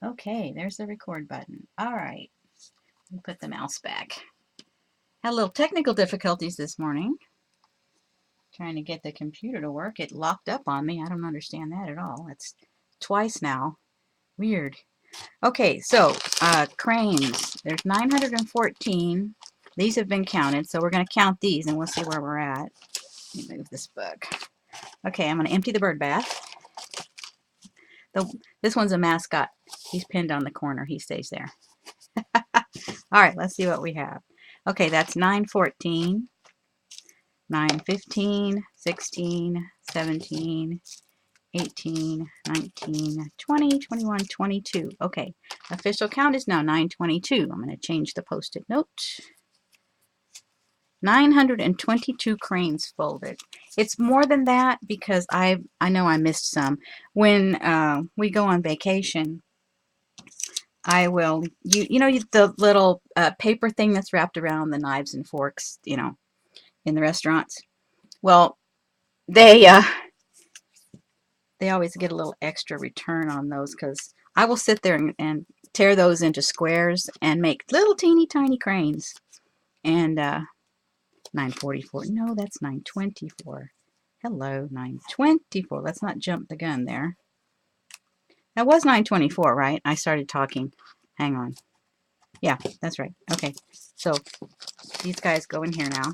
Okay, there's the record button. All right, let me put the mouse back. Had a little technical difficulties this morning. Trying to get the computer to work. It locked up on me. I don't understand that at all. It's twice now. Weird. Okay, so cranes. There's 914. These have been counted, so we're going to count these and we'll see where we're at. Let me move this book. Okay, I'm going to empty the bird bath. This one's a mascot. He's pinned on the corner. He stays there. All right, let's see what we have. Okay, that's 914, 915, 16, 17, 18, 19, 20, 21, 22. Okay, official count is now 922. I'm going to change the post-it note. 922 cranes folded. It's more than that because I know I missed some. When we go on vacation, I will, you know the little paper thing that's wrapped around the knives and forks, you know, in the restaurants. Well, they always get a little extra return on those because I will sit there and tear those into squares and make little teeny tiny cranes. And 944. No, that's 924. Hello, 924. Let's not jump the gun there. That was 924, right? I started talking. Hang on. Yeah, that's right. Okay, so these guys go in here now,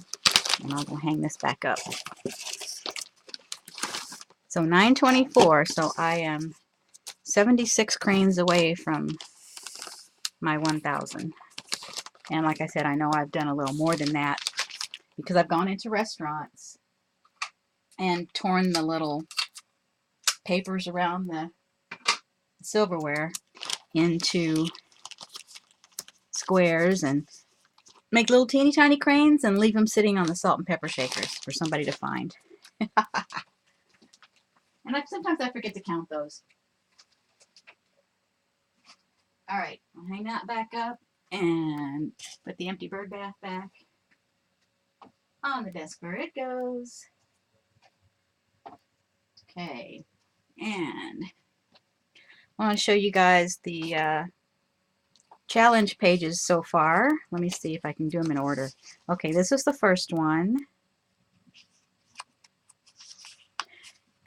and I'll go hang this back up. So 924, so I am 76 cranes away from my 1,000. And like I said, I know I've done a little more than that because I've gone into restaurants and torn the little papers around the silverware into squares and make little teeny tiny cranes and leave them sitting on the salt and pepper shakers for somebody to find. And sometimes I forget to count those. All right, I'll hang that back up and put the empty bird bath back on the desk where it goes. Okay, and I want to show you guys the challenge pages so far. Let me see if I can do them in order. Okay, this is the first one.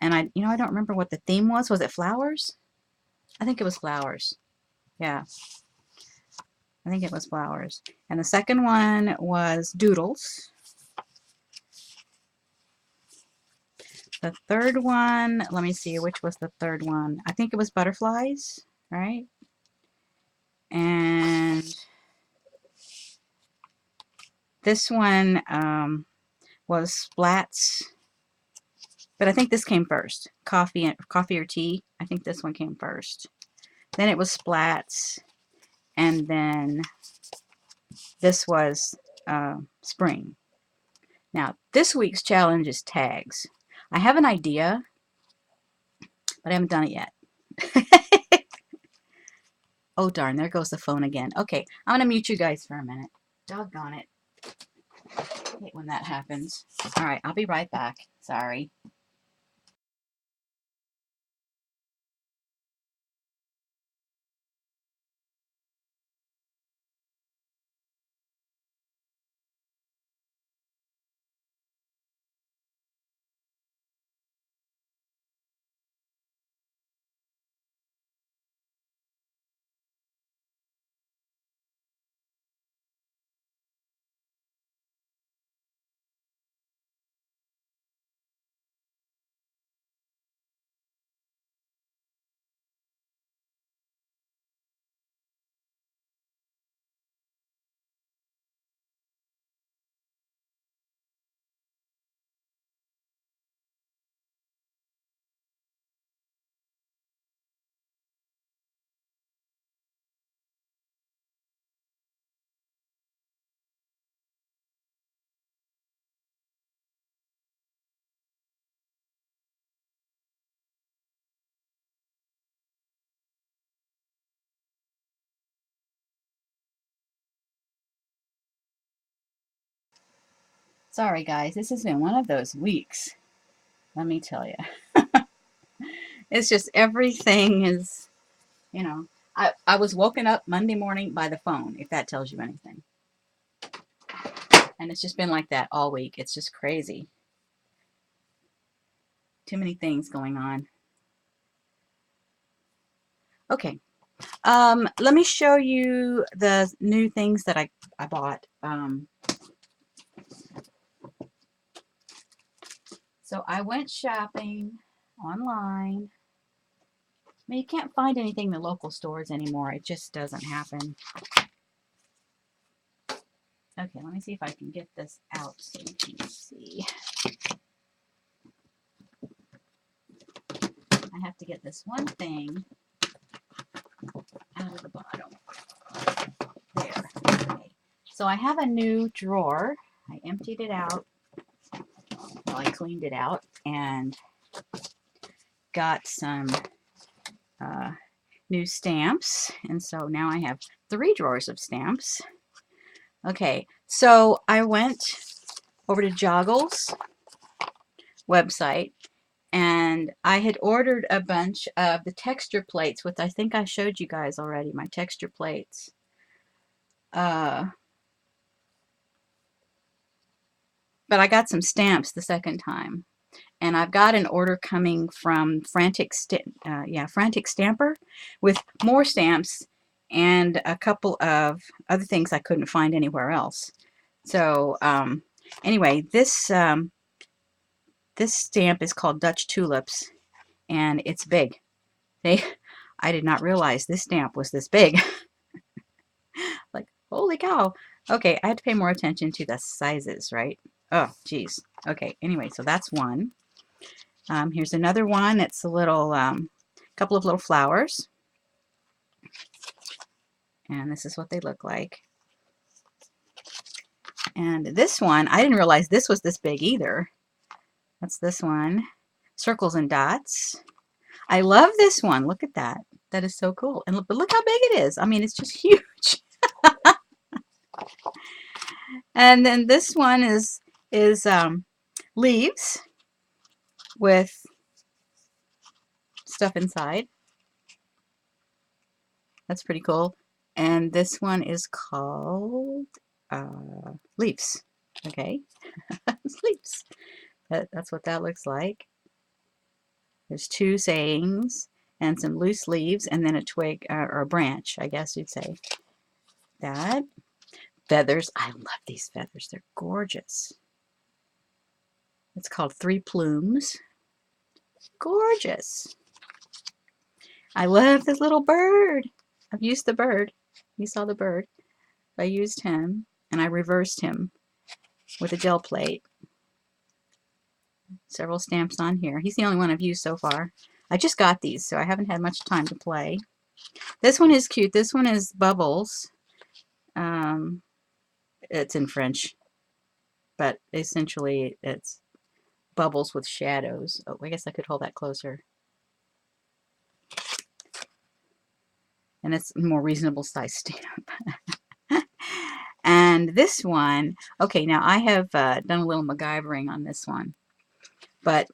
And I don't remember what the theme was. Was it flowers? I think it was flowers. Yeah. I think it was flowers. And the second one was doodles. The third one, let me see, which was the third one? I think it was butterflies, right? And this one was splats. But I think this came first. Coffee or tea. I think this one came first. Then it was splats. And then this was spring. Now, this week's challenge is tags. I have an idea, but I haven't done it yet. Oh, darn, there goes the phone again. Okay, I'm going to mute you guys for a minute. Doggone it. I hate when that happens. All right, I'll be right back. Sorry. Sorry, guys. This has been one of those weeks. Let me tell you. It's just everything is, I was woken up Monday morning by the phone, if that tells you anything. And it's just been like that all week. It's just crazy. Too many things going on. Okay. Let me show you the new things that I bought. So I went shopping online. I mean, you can't find anything in the local stores anymore. It just doesn't happen. Okay, let me see if I can get this out so you can see. I have to get this one thing out of the bottom. There. Okay. So I have a new drawer. I emptied it out. Well, I cleaned it out and got some new stamps. And so now I have 3 drawers of stamps. Okay, so I went over to Joggle's website and I had ordered a bunch of the texture plates, which I think I showed you guys already, my texture plates. But I got some stamps the second time. And I've got an order coming from Frantic Stamper with more stamps and a couple of other things I couldn't find anywhere else. So anyway, this stamp is called Dutch Tulips, and it's big. I did not realize this stamp was this big. Like, holy cow. Okay, I had to pay more attention to the sizes, right? Oh, geez. Okay, anyway, so that's one. Here's another one. It's a little, couple of little flowers. And this is what they look like. And this one, I didn't realize this was this big either. That's this one. Circles and dots. I love this one. Look at that. That is so cool. And look, but look how big it is. I mean, it's just huge. And then this one is leaves with stuff inside. That's pretty cool. And this one is called leaves. Okay, leaves. That's what that looks like. There's 2 sayings and some loose leaves, and then a twig or a branch, I guess you'd say. That. Feathers. I love these feathers. They're gorgeous. It's called 3 plumes. Gorgeous. I love this little bird. I've used the bird. You saw the bird. I used him and I reversed him with a gel plate. Several stamps on here. He's the only one I've used so far. I just got these, so I haven't had much time to play. This one is cute. This one is Bubbles. It's in French, but essentially it's bubbles with shadows. Oh, I guess I could hold that closer. And it's a more reasonable size stamp. And this one, okay, now I have done a little MacGyvering on this one. But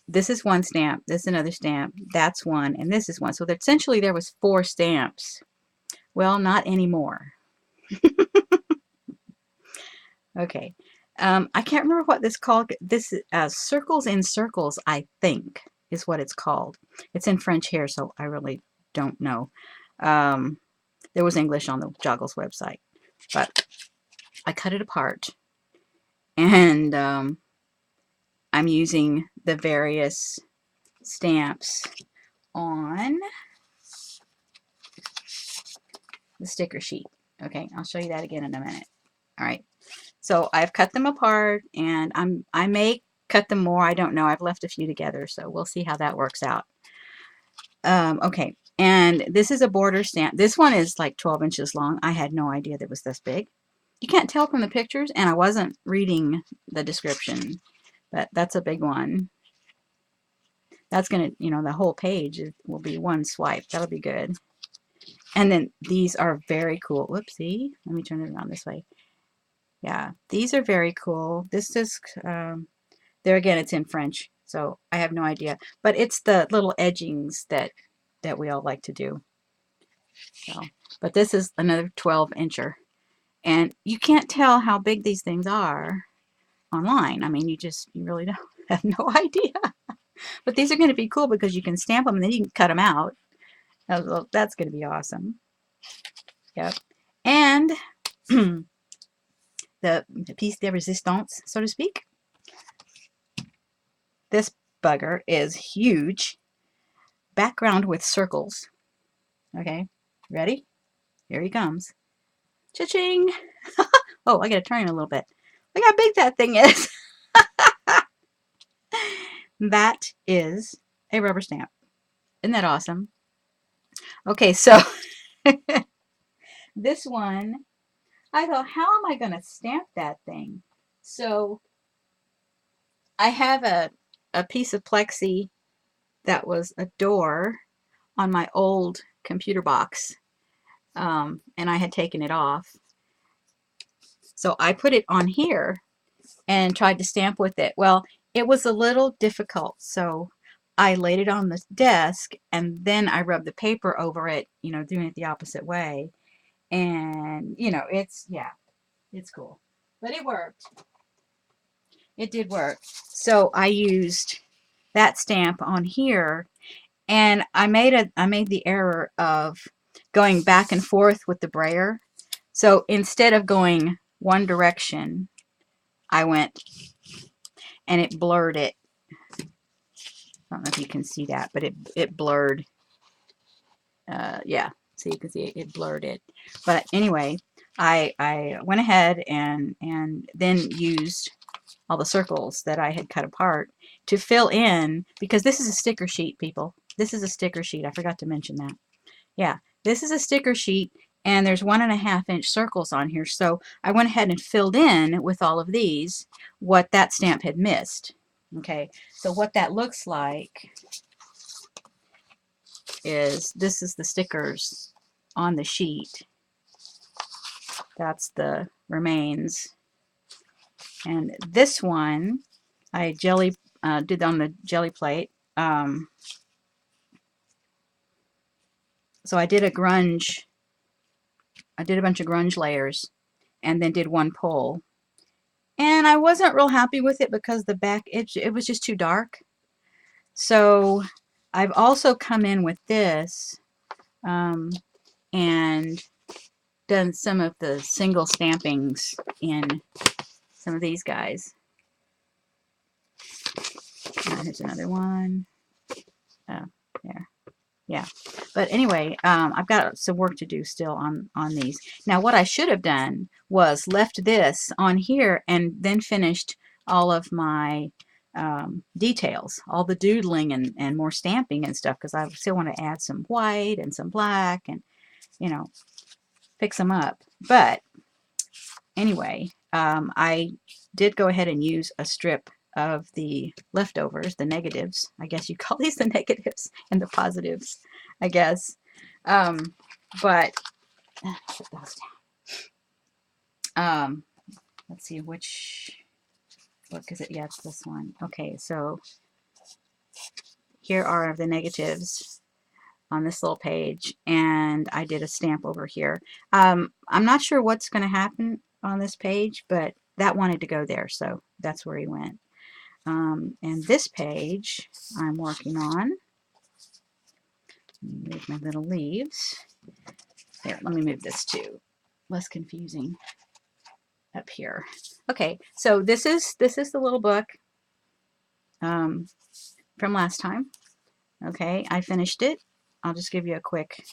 this is one stamp, this is another stamp, that's one, and this is one. So essentially there was 4 stamps. Well, not anymore. Okay. I can't remember what this called. This Circles in Circles, I think, is what it's called. It's in French here, so I really don't know. There was English on the Joggles website, but I cut it apart, and I'm using the various stamps on the sticker sheet. Okay, I'll show you that again in a minute. All right. So I've cut them apart, and I may cut them more. I don't know. I've left a few together, so we'll see how that works out. Okay, and this is a border stamp. This one is like 12 inches long. I had no idea that it was this big. You can't tell from the pictures, and I wasn't reading the description, but that's a big one. That's going to, the whole page will be one swipe. That'll be good. And then these are very cool. Whoopsie. Let me turn it around this way. Yeah, these are very cool. This is, there again, it's in French, so I have no idea. But it's the little edgings that we all like to do. So, but this is another 12-incher. And you can't tell how big these things are online. I mean, you really don't have no idea. But these are going to be cool because you can stamp them and then you can cut them out. That's going to be awesome. Yep. And the piece de resistance, so to speak. This bugger is huge. Background with circles. Okay, ready? Here he comes. Cha-ching! Oh, I gotta turn it a little bit. Look how big that thing is. That is a rubber stamp. Isn't that awesome? Okay, so this one, I thought, how am I gonna stamp that thing? So I have a piece of plexi that was a door on my old computer box, and I had taken it off. So I put it on here and tried to stamp with it. Well, it was a little difficult, so I laid it on the desk and then I rubbed the paper over it, doing it the opposite way. And, it's cool. But it worked. It did work. So I used that stamp on here, and I made the error of going back and forth with the brayer. So instead of going one direction, I went and it blurred it. I don't know if you can see that, but it blurred. Yeah, so you can see it blurred it. But anyway, I went ahead and then used all the circles that I had cut apart to fill in, because this is a sticker sheet, people. This is a sticker sheet. I forgot to mention that. Yeah, this is a sticker sheet, and there's 1.5-inch circles on here. So I went ahead and filled in with all of these what that stamp had missed. Okay, so what that looks like is, this is the stickers on the sheet. That's the remains. And this one I did on the jelly plate. So I did a bunch of grunge layers and then did one pull. And I wasn't real happy with it because the back, it was just too dark. So I've also come in with this and done some of the single stampings in some of these guys. Here's another one. Oh, there. Yeah. But anyway, I've got some work to do still on these. Now, what I should have done was left this on here and then finished all of my details, all the doodling and more stamping and stuff, because I still want to add some white and some black and, fix them up. But anyway, I did go ahead and use a strip of the leftovers, the negatives. I guess you call these the negatives and the positives, I guess. But put those down. Let's see which book is it? Yeah, it's this one. Okay, so here are the negatives on this little page, and I did a stamp over here. I'm not sure what's going to happen on this page, but that wanted to go there, so that's where he went. And this page I'm working on. Move my little leaves. Here, let me move this too. Less confusing up here. Okay, so this is the little book from last time. Okay, I finished it. I'll just give you a quick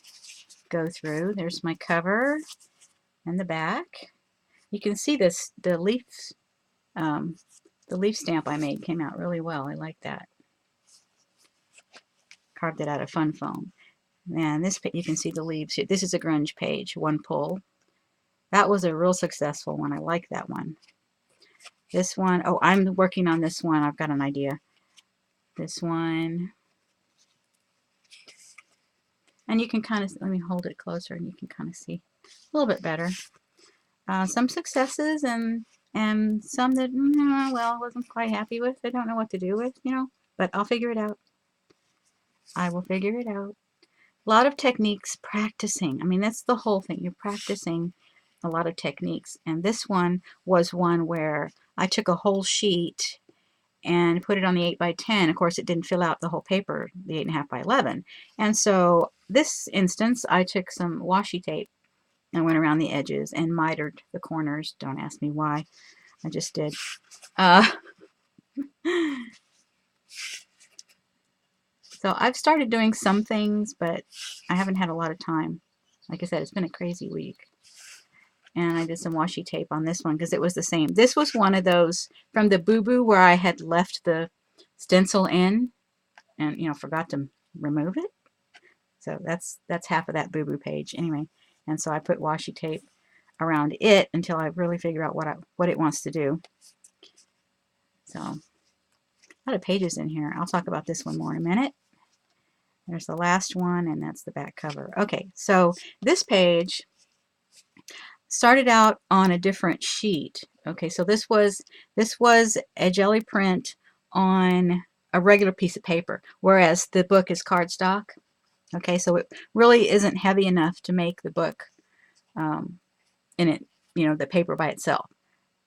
go through. There's my cover and the back. You can see this, the leaf stamp I made came out really well. I like that. Carved it out of fun foam. And this, you can see the leaves here. This is a grunge page, one pull. That was a real successful one. I like that one. This one, oh, I'm working on this one. I've got an idea. This one. And you can kind of, let me hold it closer and you can kind of see a little bit better. Some successes and some that, well, I wasn't quite happy with. I don't know what to do with, but I'll figure it out. I will figure it out. A lot of techniques practicing. I mean, that's the whole thing. You're practicing a lot of techniques. And this one was one where I took a whole sheet and put it on the 8x10. Of course, it didn't fill out the whole paper, the 8.5x11. And so this instance, I took some washi tape and went around the edges and mitered the corners. Don't ask me why. I just did. So I've started doing some things, but I haven't had a lot of time. Like I said, it's been a crazy week. And I did some washi tape on this one because it was the same. This was one of those from the Boo Boo where I had left the stencil in and, you know, forgot to remove it. So that's half of that Boo Boo page anyway. And so I put washi tape around it until I really figure out what it wants to do. So a lot of pages in here. I'll talk about this one more in a minute. There's the last one, and that's the back cover. Okay, so this page started out on a different sheet. Okay, so this was a jelly print on a regular piece of paper, whereas the book is cardstock. Okay, so it really isn't heavy enough to make the book in it, you know, the paper by itself.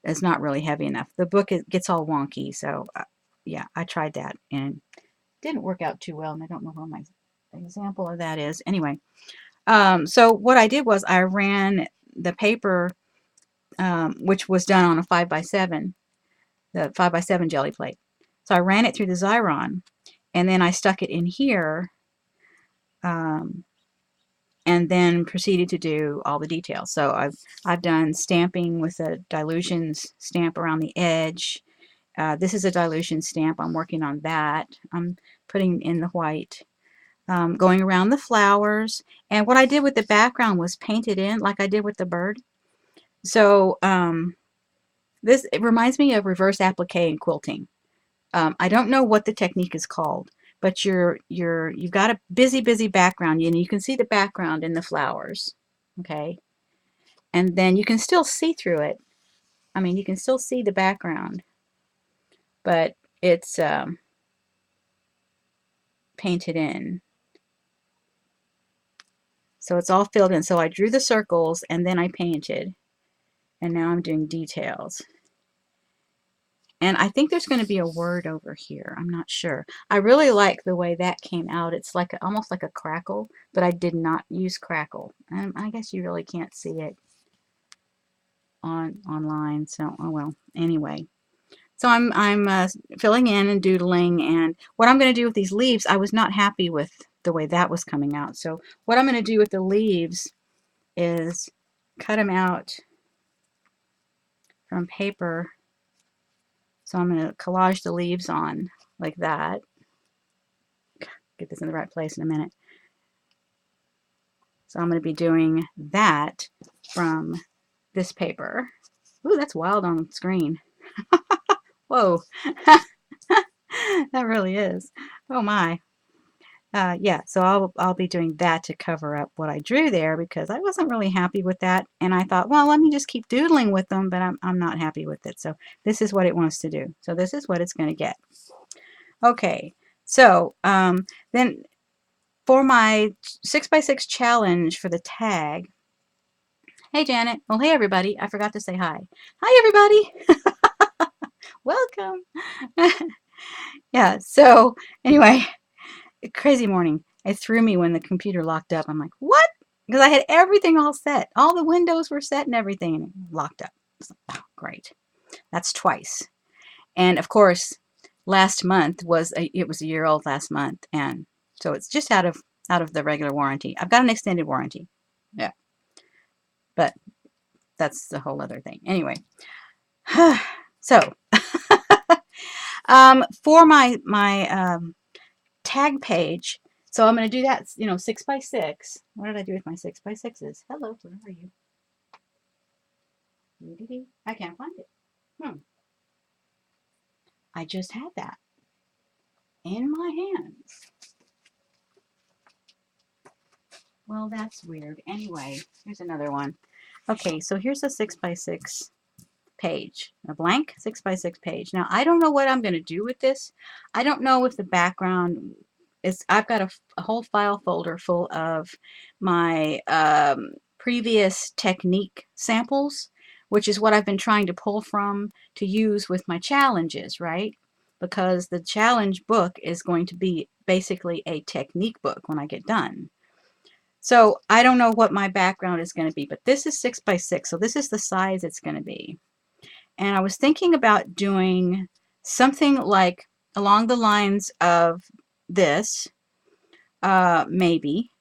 It's not really heavy enough. The book, it gets all wonky, so yeah, I tried that and it didn't work out too well, and I don't know where my example of that is. Anyway, so what I did was I ran the paper, which was done on a 5x7, the 5x7 jelly plate. So I ran it through the Xyron, and then I stuck it in here, and then proceeded to do all the details. So I've done stamping with a dilution stamp around the edge. This is a dilution stamp. I'm working on that. I'm putting in the white. Going around the flowers, and what I did with the background was paint it in like I did with the bird. So it reminds me of reverse applique and quilting. I don't know what the technique is called, but you've got a busy background, and you can see the background in the flowers, okay, and then you can still see through it. I mean, you can still see the background, but it's painted in. So it's all filled in. So I drew the circles and then I painted. And now I'm doing details. And I think there's going to be a word over here. I'm not sure. I really like the way that came out. It's like almost like a crackle, but I did not use crackle. I guess you really can't see it online. So, oh well. Anyway. So I'm filling in and doodling, and what I'm going to do with these leaves, I was not happy with the way that was coming out. So what I'm going to do with the leaves is cut them out from paper. So I'm going to collage the leaves on like that. Get this in the right place in a minute. So I'm going to be doing that from this paper. Ooh, that's wild on screen. Whoa. That really is. Oh my. Yeah, so I'll be doing that to cover up what I drew there because I wasn't really happy with that, and I thought, well, let me just keep doodling with them, but I'm not happy with it. So this is what it wants to do. So this is what it's going to get. Okay, so then for my 6x6 challenge for the tag. Hey Janet. Well, hey everybody. I forgot to say hi. Hi everybody. Welcome. Yeah. So anyway. Crazy morning. It threw me when the computer locked up. I'm like, what? Because I had everything all set. All the windows were set and everything, and it locked up. Like, oh, great. That's twice. And of course, last month it was a year old last month, and so it's just out of the regular warranty. I've got an extended warranty. Yeah. But that's the whole other thing. Anyway. So for my tag page, so I'm going to do that, 6x6. What did I do with my 6x6s? Hello, where are you? I can't find it. I just had that in my hands. Well, that's weird. Anyway, here's another one. Okay, so here's a 6x6 page, a blank 6x6 page. Now, I don't know what I'm going to do with this. I don't know if the background I've got a whole file folder full of my previous technique samples, which is what I've been trying to pull from to use with my challenges, right? Because the challenge book is going to be basically a technique book when I get done. So I don't know what my background is going to be, but this is 6 by 6, so this is the size it's going to be. And I was thinking about doing something like along the lines of this, maybe,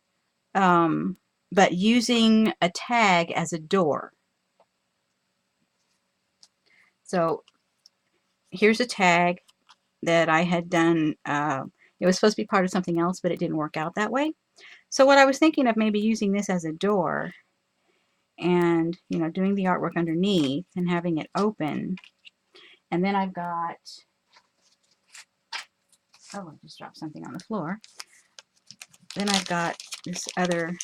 but using a tag as a door. So here's a tag that I had done. It was supposed to be part of something else, but it didn't work out that way. So what I was thinking of maybe using this as a door and, you know, doing the artwork underneath and having it open. And then I've got, oh, I just dropped something on the floor. Then I've got this other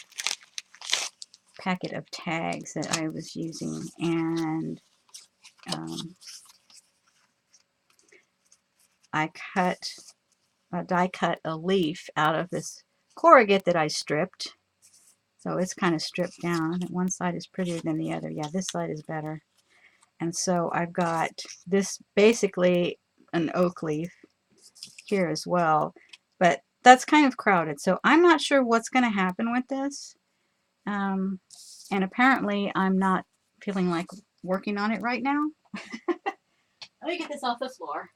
packet of tags that I was using, and I die cut a leaf out of this corrugate that I stripped. So it's kind of stripped down. One side is prettier than the other. Yeah, this side is better. And so I've got this basically an oak leaf here as well, but that's kind of crowded. So I'm not sure what's going to happen with this. And apparently I'm not feeling like working on it right now. Let me get this off the floor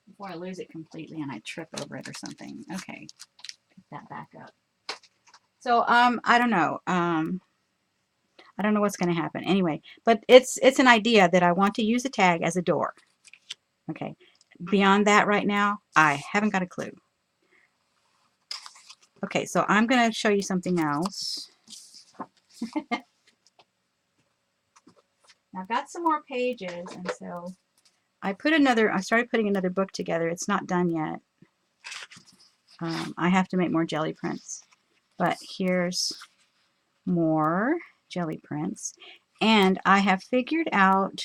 before I lose it completely and I trip over it or something. Okay, pick that back up. So I don't know. I don't know what's going to happen. Anyway, but it's an idea that I want to use a tag as a door. Okay. Beyond that right now, I haven't got a clue. Okay, so I'm going to show you something else. I've got some more pages, and so I started putting another book together. It's not done yet. I have to make more jelly prints. But here's more jelly prints. And I have figured out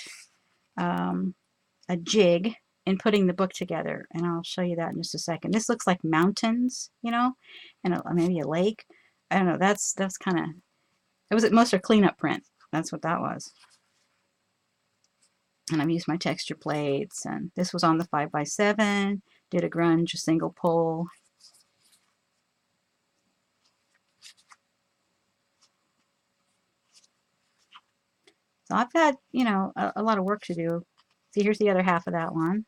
a jig in putting the book together. And I'll show you that in just a second. This looks like mountains, you know, and maybe a lake. I don't know. That's kind of, it was most a cleanup print. That's what that was. And I've used my texture plates. And this was on the 5x7. Did a grunge, a single pull. So I've had, you know, a lot of work to do. See, here's the other half of that one.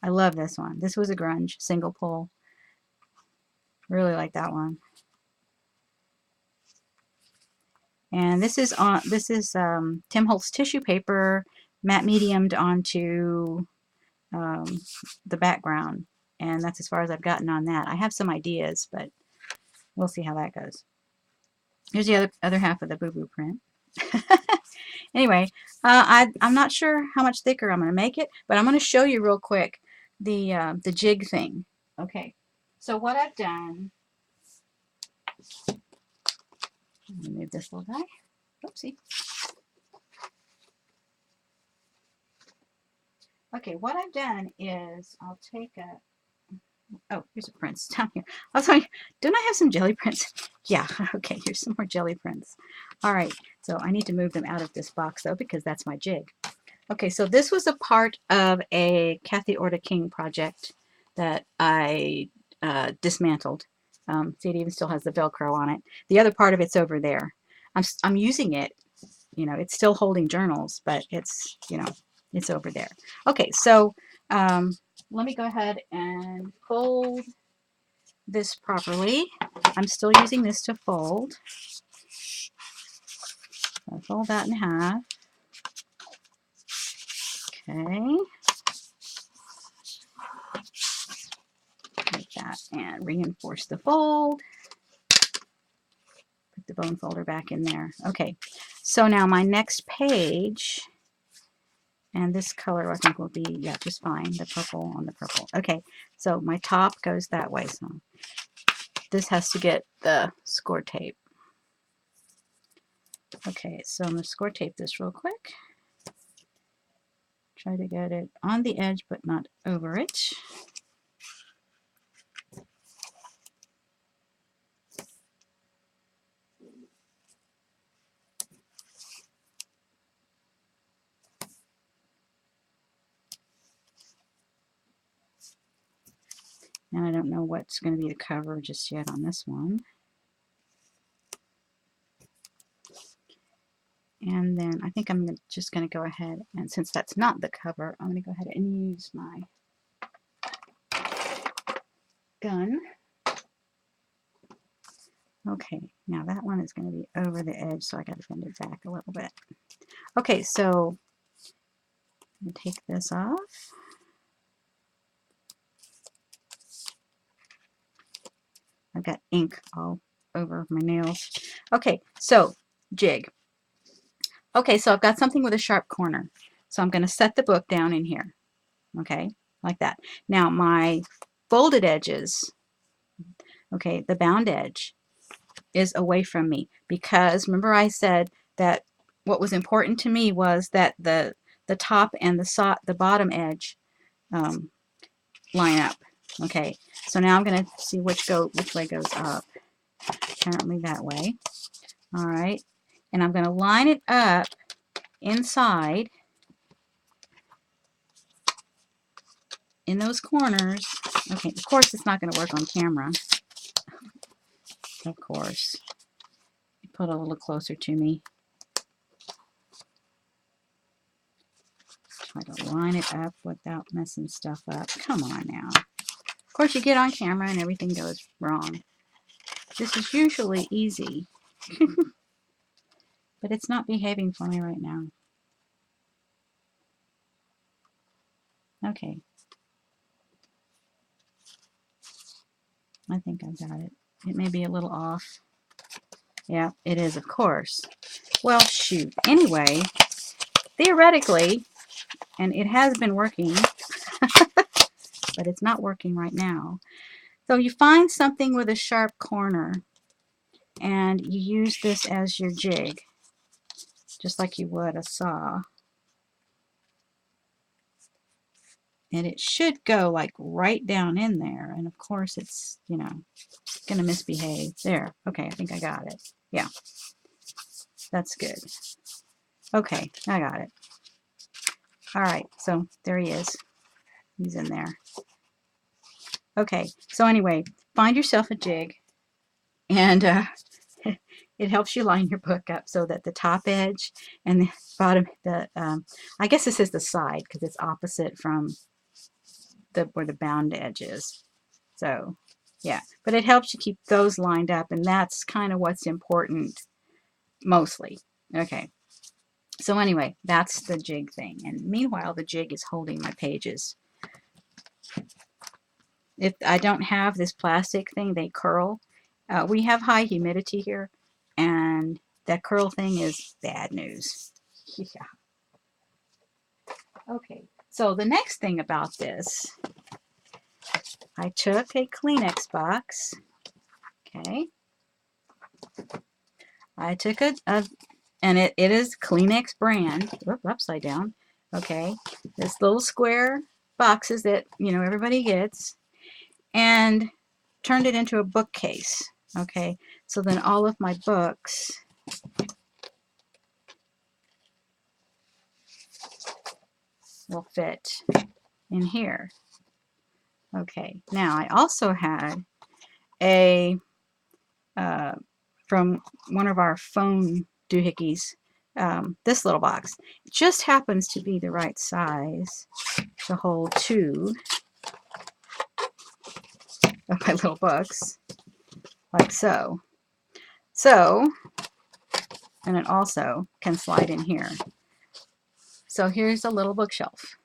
I love this one. This was a grunge, single pull. Really like that one. And this is Tim Holtz tissue paper, matte mediumed onto the background. And that's as far as I've gotten on that. I have some ideas, but we'll see how that goes. Here's the other half of the boo-boo print. Anyway, I'm not sure how much thicker I'm going to make it, but I'm going to show you real quick the jig thing. Okay, so what I've done, let me move this little guy. Oopsie. Okay, what I've done is I'll take a, oh, here's a prints down here. I was like, don't I have some jelly prints? Yeah, okay, here's some more jelly prints. All right, so I need to move them out of this box though because that's my jig. Okay, so this was a part of a Kathy Orta King project that I dismantled. See, it even still has the Velcro on it. The other part of it's over there. I'm using it, you know, it's still holding journals, but it's, you know, it's over there. Okay, so let me go ahead and fold this properly. I'm still using this to fold. I'll fold that in half. Okay. Like that, and reinforce the fold. Put the bone folder back in there. Okay, so now my next page, and this color I think will be, yeah, just fine, the purple on the purple. Okay, so my top goes that way, so this has to get the score tape. Okay, so I'm going to score tape this real quick. Try to get it on the edge, but not over it. And I don't know what's going to be the cover just yet on this one. And then I think I'm just going to go ahead, and since that's not the cover, I'm going to go ahead and use my gun. Okay, now that one is going to be over the edge, so I got to bend it back a little bit. Okay, so I'm going to take this off. I've got ink all over my nails. Okay, so jig. Okay, so I've got something with a sharp corner. So I'm going to set the book down in here. Okay, like that. Now my folded edges, okay, the bound edge is away from me, because remember I said that what was important to me was that the top and the bottom edge line up. Okay, so now I'm going to see which way goes up. Apparently that way. All right, and I'm going to line it up inside in those corners. Okay, of course it's not going to work on camera. Of course. Put a little closer to me. Try to line it up without messing stuff up. Come on now. Of course you get on camera and everything goes wrong. This is usually easy. But it's not behaving for me right now. Okay. I think I got it. It may be a little off. Yeah, it is, of course. Well, shoot. Anyway, theoretically, and it has been working, but it's not working right now. So you find something with a sharp corner, and you use this as your jig, just like you would a saw. And it should go like right down in there. And of course it's, you know, going to misbehave. There. Okay, I think I got it. Yeah. That's good. Okay, I got it. All right, so there he is. He's in there. Okay, so anyway, find yourself a jig, and it helps you line your book up so that the top edge and the bottom, I guess this is the side because it's opposite from where the bound edge is. So yeah, but it helps you keep those lined up, and that's kind of what's important mostly. Okay, so anyway, that's the jig thing, and meanwhile the jig is holding my pages. If I don't have this plastic thing, they curl. We have high humidity here, and that curl thing is bad news. Yeah. Okay, so the next thing about this, I took a Kleenex box. Okay. I took and it is Kleenex brand. Whoop, upside down. Okay. This little square boxes that, you know, everybody gets, and turned it into a bookcase. Okay. So then all of my books will fit in here. Okay. Now I also had a from one of our phone doohickeys, this little box. It just happens to be the right size to hold two of my little books, like so. So, and it also can slide in here. So here's a little bookshelf.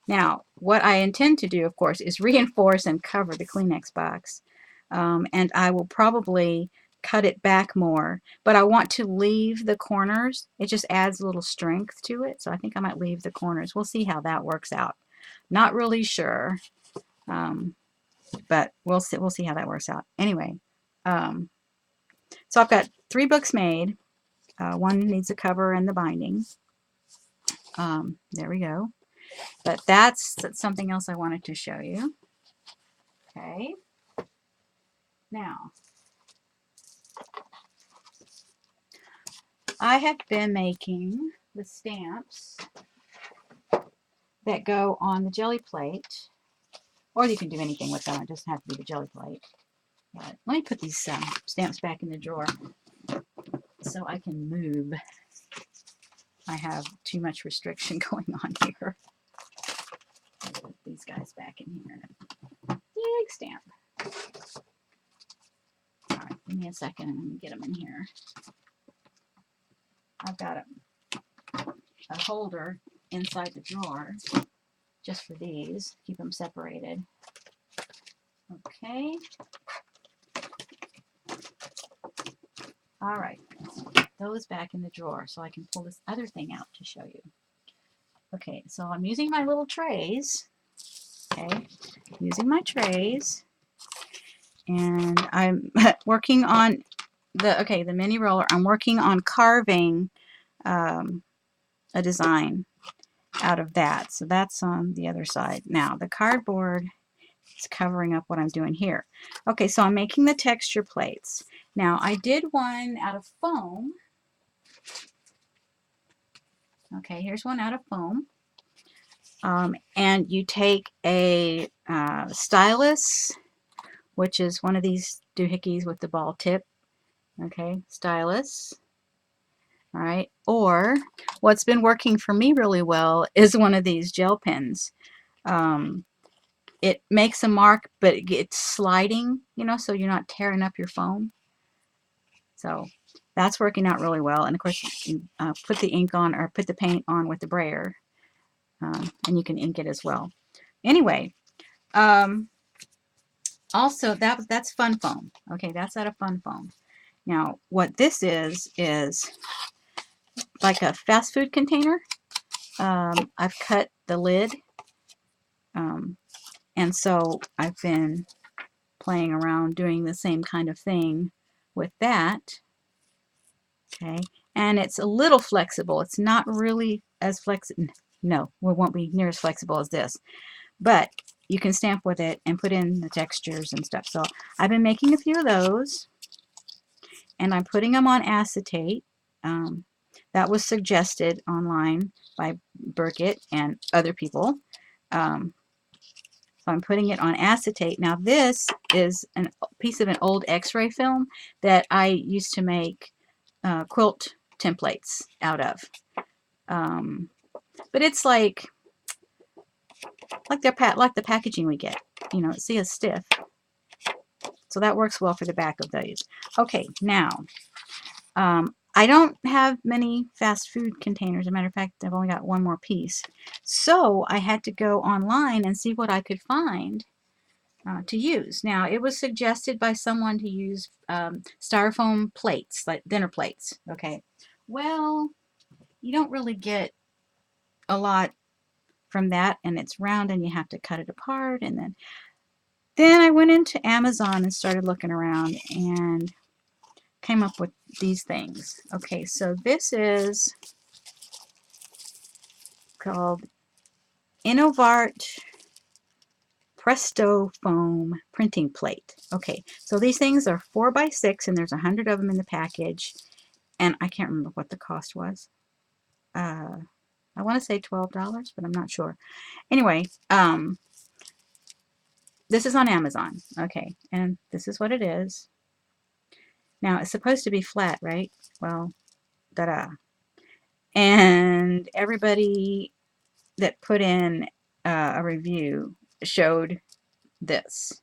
Now, what I intend to do, of course, is reinforce and cover the Kleenex box. And I will probably cut it back more, but I want to leave the corners. It just adds a little strength to it, so I think I might leave the corners. We'll see how that works out. Not really sure, but we'll see how that works out. Anyway, so I've got 3 books made. One needs a cover and the binding. There we go. But that's something else I wanted to show you. Okay. Now, I have been making the stamps that go on the jelly plate Or you can do anything with them. It doesn't have to be the jelly plate. But let me put these stamps back in the drawer so I can move. I have too much restriction going on here. Put these guys back in here. Big stamp. All right, give me a second and let me get them in here. I've got a holder inside the drawer just for these. Keep them separated. Okay. All right. Put those back in the drawer so I can pull this other thing out to show you. Okay, so I'm using my little trays. Okay, using my trays. And I'm working on the mini roller. I'm working on carving a design out of that. So that's on the other side. Now the cardboard is covering up what I'm doing here. Okay, so I'm making the texture plates. Now I did one out of foam. Okay, here's one out of foam. And you take a stylus, which is one of these doohickeys with the ball tip. Okay, stylus. All right, or what's been working for me really well is one of these gel pens. It makes a mark, but it's sliding, you know, so you're not tearing up your foam. So that's working out really well. And of course, you can put the ink on or put the paint on with the brayer, and you can ink it as well. Anyway, also that's fun foam. Okay, that's out of fun foam. Now, what this is like a fast food container. I've cut the lid, and so I've been playing around doing the same kind of thing with that. Okay, and it's a little flexible. It's not really as flexible. No, it won't be near as flexible as this, but you can stamp with it and put in the textures and stuff. So I've been making a few of those, and I'm putting them on acetate. That was suggested online by Burkett and other people. So I'm putting it on acetate. Now this is a piece of an old x-ray film that I used to make quilt templates out of. But it's like the packaging we get. You know, see, it's stiff. So that works well for the back of these. Okay, now I don't have many fast food containers. As a matter of fact, I've only got one more piece. So I had to go online and see what I could find to use. Now, it was suggested by someone to use styrofoam plates, like dinner plates. Okay. Well, you don't really get a lot from that, and it's round and you have to cut it apart. And then I went into Amazon and started looking around and came up with these things. Okay, so this is called ArT Presto Foam Printing Plate. Okay, so these things are 4x6 and there's 100 of them in the package, and I can't remember what the cost was. I want to say $12, but I'm not sure. Anyway, this is on Amazon. Okay, and this is what it is. Now, it's supposed to be flat, right? Well, ta-da. And everybody that put in a review showed this.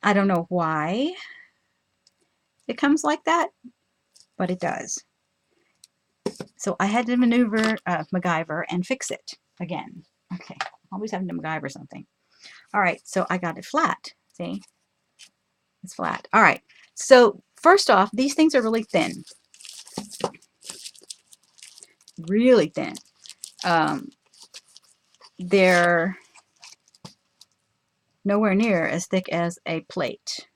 I don't know why it comes like that, but it does. So I had to maneuver MacGyver and fix it again. Okay, always having to MacGyver something. All right, so I got it flat. See? It's flat. All right, so first off, these things are really thin. Really thin. They're nowhere near as thick as a plate.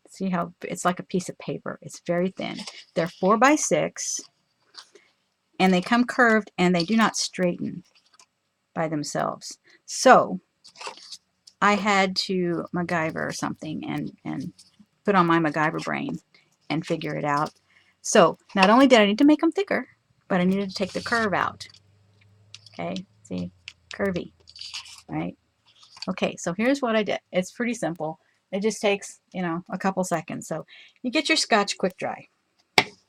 See how it's like a piece of paper. It's very thin. They're 4x6, and they come curved, and they do not straighten by themselves. So I had to MacGyver something and put on my MacGyver brain and figure it out. So not only did I need to make them thicker, but I needed to take the curve out. Okay, see, curvy, right? Okay, so here's what I did. It's pretty simple. It just takes, you know, a couple seconds. So you get your Scotch quick dry.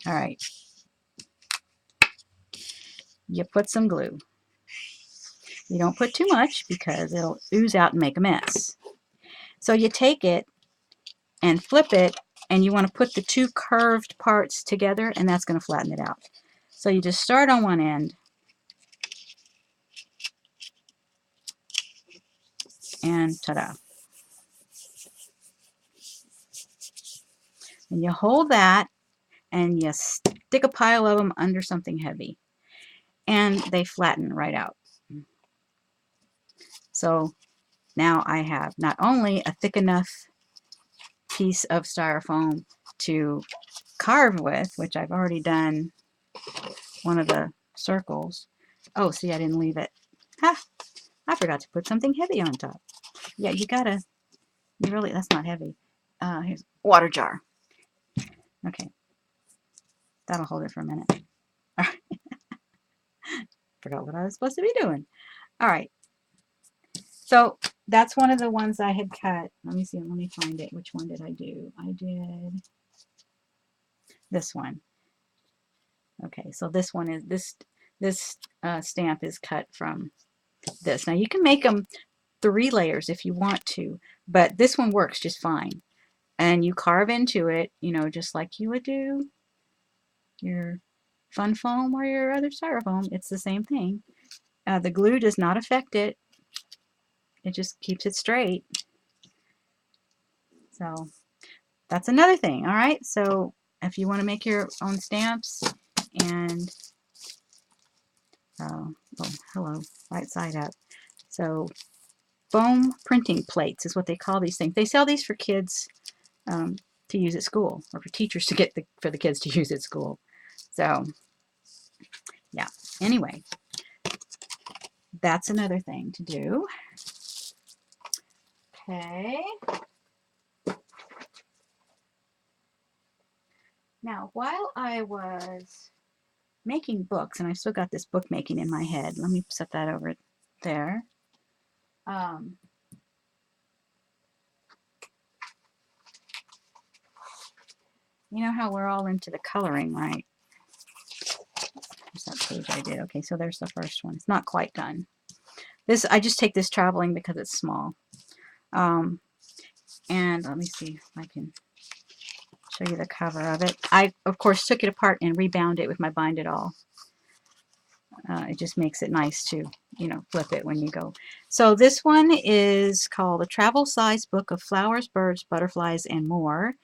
All right. You put some glue. You don't put too much because it'll ooze out and make a mess. So you take it and flip it, and you want to put the two curved parts together, and that's going to flatten it out. So you just start on one end, and ta-da. And you hold that, and you stick a pile of them under something heavy, and they flatten right out. So now I have not only a thick enough piece of styrofoam to carve with, which I've already done one of the circles. Oh, see, I didn't leave it. Ha! I forgot to put something heavy on top. Yeah, you gotta, you really, that's not heavy. Here's a water jar. Okay, that'll hold it for a minute. All right. Forgot what I was supposed to be doing. All right. So that's one of the ones I had cut. Let me see, let me find it. Which one did I do? I did this one. Okay, so this one is, this stamp is cut from this. Now you can make them 3 layers if you want to, but this one works just fine. And you carve into it, you know, just like you would do your fun foam or your other styrofoam. It's the same thing. The glue does not affect it. It just keeps it straight. So that's another thing. All right. So if you want to make your own stamps and, oh, hello, right side up. So foam printing plates is what they call these things. They sell these for kids to use at school, or for teachers to get for the kids to use at school. So yeah, anyway, that's another thing to do. Okay. Now, while I was making books, and I still got this book making in my head, let me set that over there. You know how we're all into the coloring, right? There's that page I did. Okay, so there's the first one. It's not quite done. This, I just take this traveling because it's small. And let me see if I can show you the cover of it. I, of course, took it apart and rebound it with my Bind It All. It just makes it nice to, you know, flip it when you go. So this one is called A Travel Size Book of Flowers, Birds, Butterflies, and More.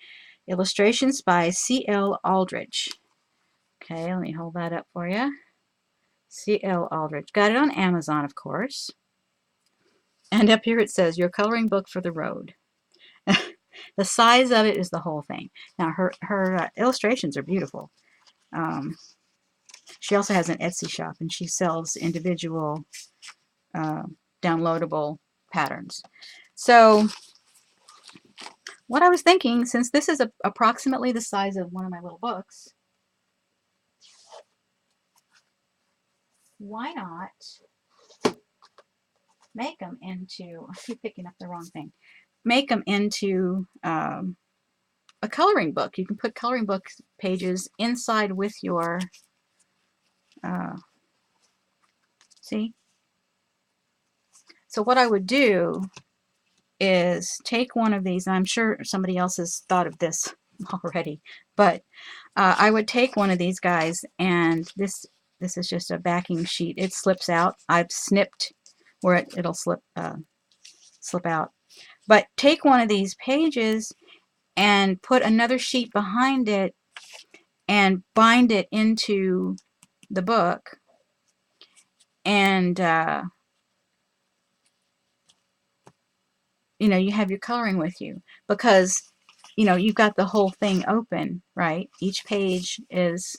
Illustrations by C.L. Aldrich. Okay, let me hold that up for you. C.L. Aldrich. Got it on Amazon, of course. And up here it says, your coloring book for the road. The size of it is the whole thing. Now, her illustrations are beautiful. She also has an Etsy shop, and she sells individual downloadable patterns. So what I was thinking, since this is approximately the size of one of my little books, why not make them into, I keep picking up the wrong thing, make them into a coloring book. You can put coloring book pages inside with your, see? So what I would do is take one of these, and I'm sure somebody else has thought of this already, but I would take one of these guys, and this is just a backing sheet. It slips out. I've snipped where it'll slip out. But take one of these pages and put another sheet behind it and bind it into the book, and you know, you have your coloring with you, because you know, you've got the whole thing open, right? Each page is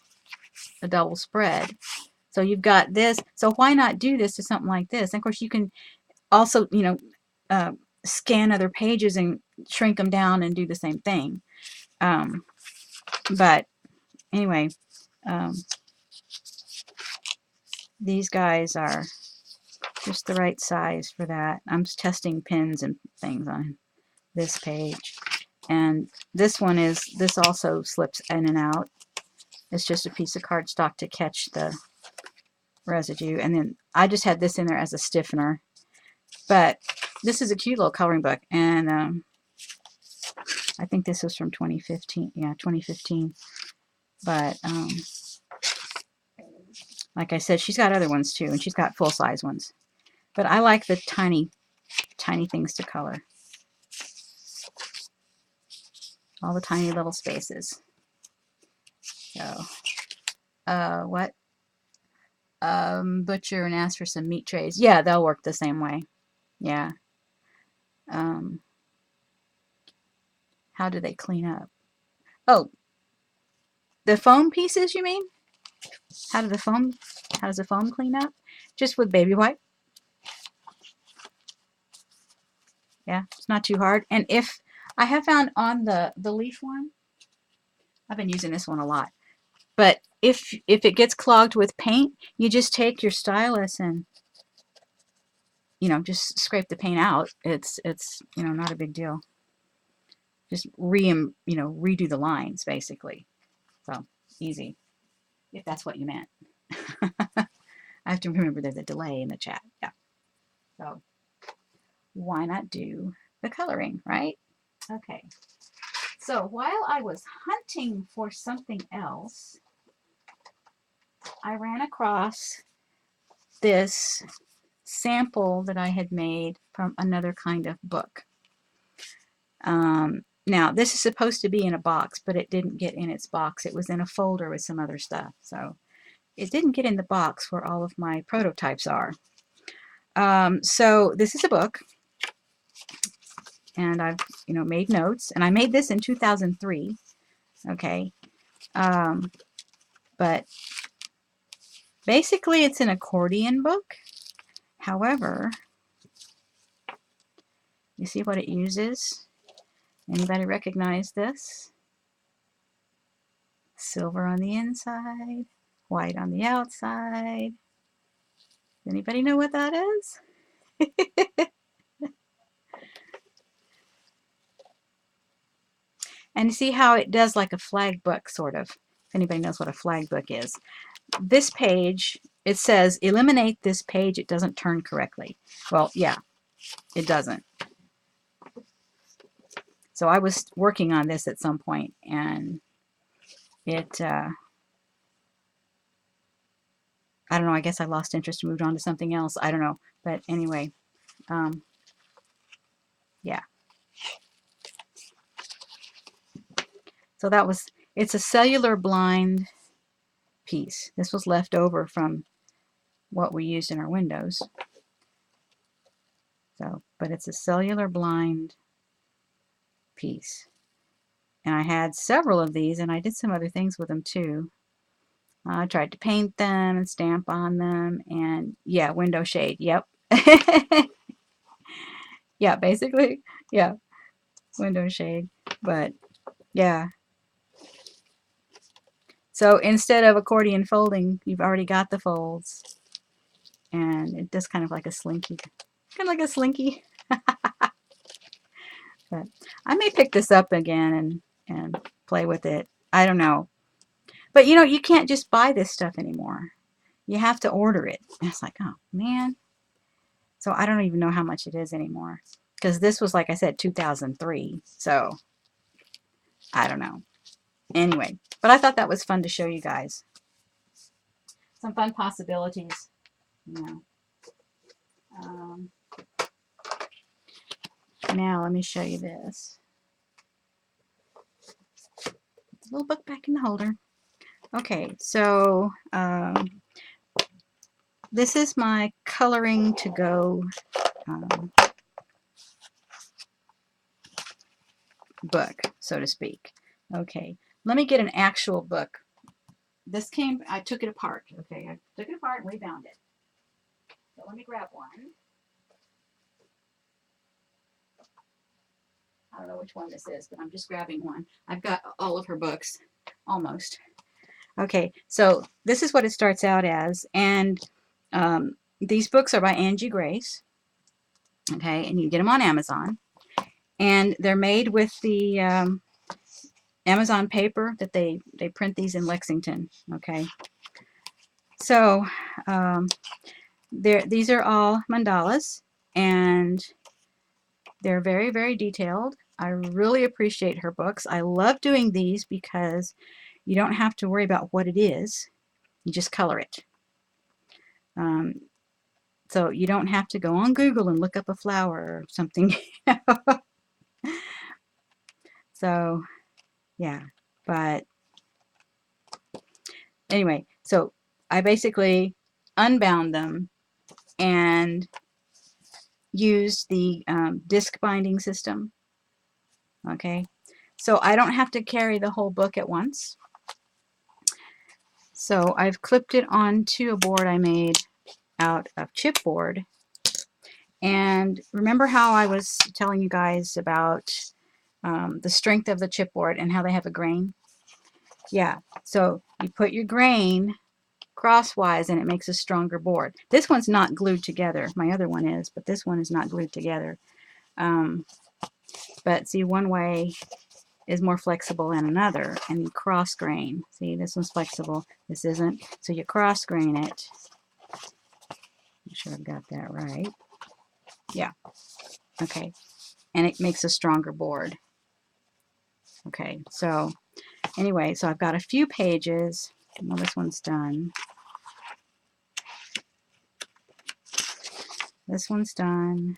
a double spread. So you've got this. So why not do this to something like this? And of course, you can also, you know, scan other pages and shrink them down and do the same thing. But anyway, these guys are just the right size for that. I'm just testing pins and things on this page. And this one is, this also slips in and out. It's just a piece of cardstock to catch the residue. And then I just had this in there as a stiffener. But this is a cute little coloring book. And I think this was from 2015. Yeah, 2015. But like I said, she's got other ones too. And she's got full-size ones. But I like the tiny, tiny things to color. All the tiny little spaces. So, what? Butcher and ask for some meat trays. Yeah, they'll work the same way. Yeah. How do they clean up? Oh, the foam pieces, you mean? How does the foam clean up? Just with baby wipe. Yeah, it's not too hard. And if I have found on the leaf one, I've been using this one a lot. But if it gets clogged with paint, you just take your stylus and, you know, just scrape the paint out. It's you know, not a big deal. Just redo the lines basically. So easy, if that's what you meant. I have to remember there's a delay in the chat. Yeah. So why not do the coloring, right? Okay. So while I was hunting for something else, I ran across this sample that I had made from another kind of book. Now, this is supposed to be in a box, but it didn't get in its box. It was in a folder with some other stuff. So it didn't get in the box where all of my prototypes are. So this is a book. And I've, you know, made notes. And I made this in 2003. Okay. But basically it's an accordion book. However, you see what it uses? Anybody recognize this? Silver on the inside, white on the outside. Anybody know what that is? And see how it does like a flag book, sort of. If anybody knows what a flag book is. This page, it says, eliminate this page, it doesn't turn correctly. Well, yeah, it doesn't. So I was working on this at some point, and it, I don't know, I guess I lost interest and moved on to something else. I don't know. But anyway, yeah. So that was, it's a cellular blind piece. This was left over from what we used in our windows. So, but it's a cellular blind piece. And I had several of these, and I did some other things with them too. I tried to paint them and stamp on them, and yeah, window shade. Yep. Yeah, basically, yeah, window shade. But yeah. So instead of accordion folding, you've already got the folds, and it does kind of like a slinky, kind of like a slinky. But I may pick this up again and play with it. I don't know. But you know, you can't just buy this stuff anymore. You have to order it. And it's like, oh man. So I don't even know how much it is anymore. Because this was, like I said, 2003. So I don't know. Anyway, but I thought that was fun to show you guys. Some fun possibilities. You know. Now let me show you this. Put the little book back in the holder. Okay, so this is my coloring to go book, so to speak. Okay, let me get an actual book. This came, I took it apart. Okay, I took it apart and rebound it. So let me grab one. I don't know which one this is, but I'm just grabbing one. I've got all of her books, almost. Okay, so this is what it starts out as, and these books are by Angie Grace. Okay, and you get them on Amazon. And they're made with the Amazon paper that they print these in Lexington. Okay, so these are all mandalas, and they're very, very detailed. I really appreciate her books. I love doing these because you don't have to worry about what it is. You just color it. So you don't have to go on Google and look up a flower or something. So yeah, but anyway, so I basically unbound them and used the disc binding system. Okay, so I don't have to carry the whole book at once. So I've clipped it onto a board I made out of chipboard. And remember how I was telling you guys about the strength of the chipboard and how they have a grain? Yeah, so you put your grain crosswise and it makes a stronger board. This one's not glued together. My other one is, but this one is not glued together. But see, one way is more flexible than another, and you cross grain. See, this one's flexible, this isn't. So you cross grain it. Make sure I've got that right. Yeah. Okay. And it makes a stronger board. Okay. So anyway, so I've got a few pages. Well, this one's done. This one's done.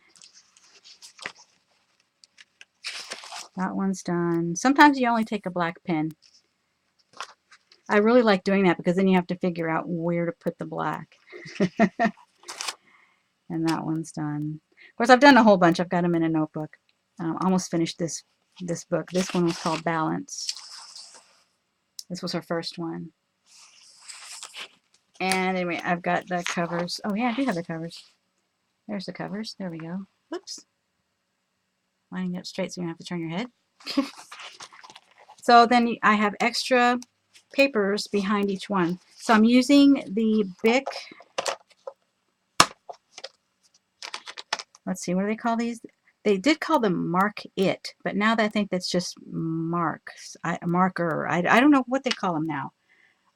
That one's done. Sometimes you only take a black pen. I really like doing that because then you have to figure out where to put the black. And that one's done. Of course, I've done a whole bunch. I've got them in a notebook. Almost finished this book. This one was called Balance. This was her first one. And anyway, I've got the covers. Oh yeah, I do have the covers. There's the covers. There we go. Whoops. Lining up straight so you don't have to turn your head. So then I have extra papers behind each one. So I'm using the Bic. Let's see, what do they call these? They did call them Mark It, but now I think that's just marks. Marker. I don't know what they call them now.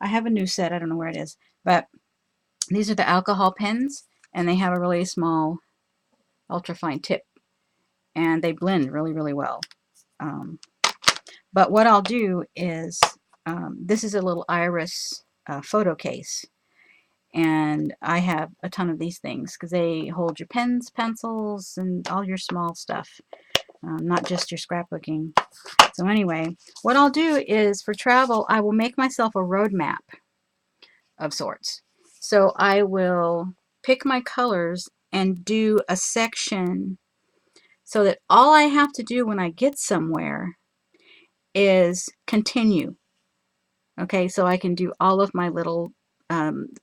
I have a new set. I don't know where it is. But these are the alcohol pens, and they have a really small ultrafine tip. And they blend really, really well. But what I'll do is, this is a little iris photo case. And I have a ton of these things because they hold your pens, pencils, and all your small stuff, not just your scrapbooking. So anyway, what I'll do is for travel, I will make myself a roadmap of sorts. So I will pick my colors and do a section so that all I have to do when I get somewhere is continue. Okay, so I can do all of my little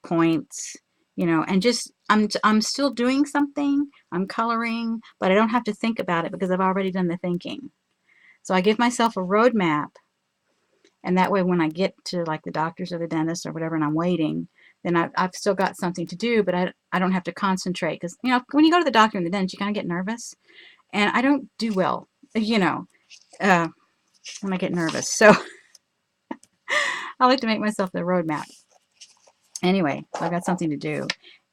points, you know, and just I'm still doing something, I'm coloring, but I don't have to think about it because I've already done the thinking. So I give myself a roadmap, and that way when I get to like the doctor's or the dentist or whatever and I'm waiting, then I've still got something to do, but I don't have to concentrate because, you know, when you go to the doctor and the dentist, you kind of get nervous, and I don't do well, you know, when I get nervous. So I like to make myself the roadmap. Anyway, so I've got something to do.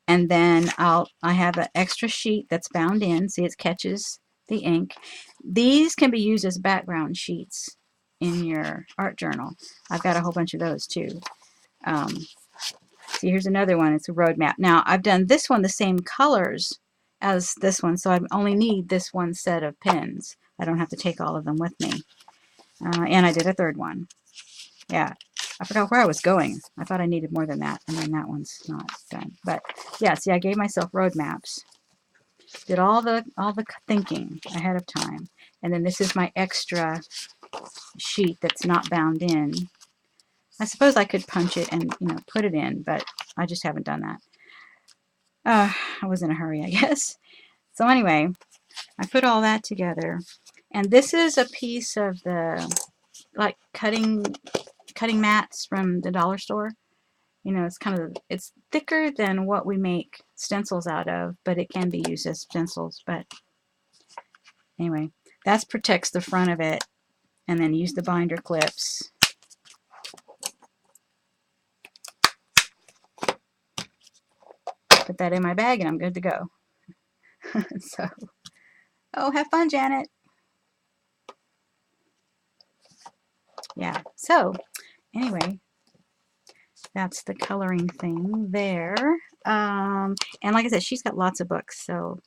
And then I have an extra sheet that's bound in. See, it catches the ink. These can be used as background sheets in your art journal. I've got a whole bunch of those too. See, here's another one. It's a roadmap. Now, I've done this one the same colors as this one, so I only need this one set of pens. I don't have to take all of them with me. And I did a third one. Yeah. I forgot where I was going. I thought I needed more than that, and then that one's not done. But yeah, see, I gave myself roadmaps. Did all the thinking ahead of time, and then this is my extra sheet that's not bound in. I suppose I could punch it and, you know, put it in, but I just haven't done that. I was in a hurry, I guess. So anyway, I put all that together, and this is a piece of the like cutting mats from the dollar store. You know, it's kind of, it's thicker than what we make stencils out of, but it can be used as stencils. But anyway, that protects the front of it. And then use the binder clips. Put that in my bag and I'm good to go. So, oh, have fun, Janet. Yeah, so anyway, that's the coloring thing there. And like I said, she's got lots of books, so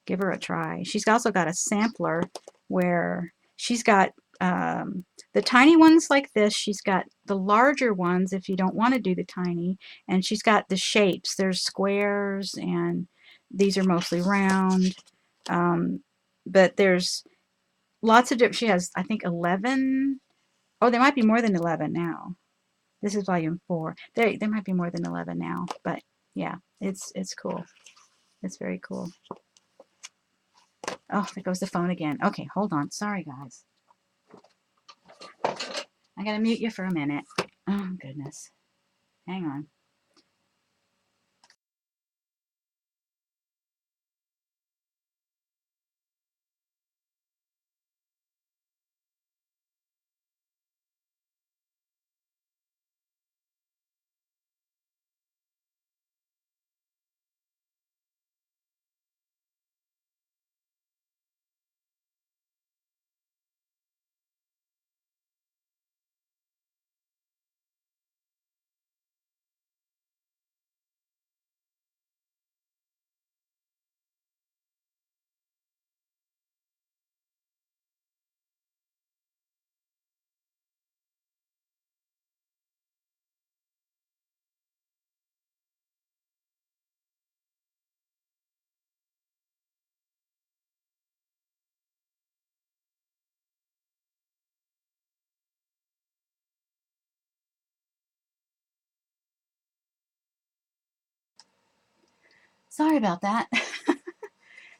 give her a try. She's also got a sampler where she's got the tiny ones like this. She's got the larger ones if you don't want to do the tiny. And she's got the shapes. There's squares, and these are mostly round. But there's lots of different. She has, I think, 11. Oh, there might be more than 11 now. This is volume 4. There might be more than 11 now. But yeah, it's cool. It's very cool. Oh, there goes the phone again. Okay, hold on. Sorry, guys. I gotta mute you for a minute. Oh, goodness. Hang on. Sorry about that.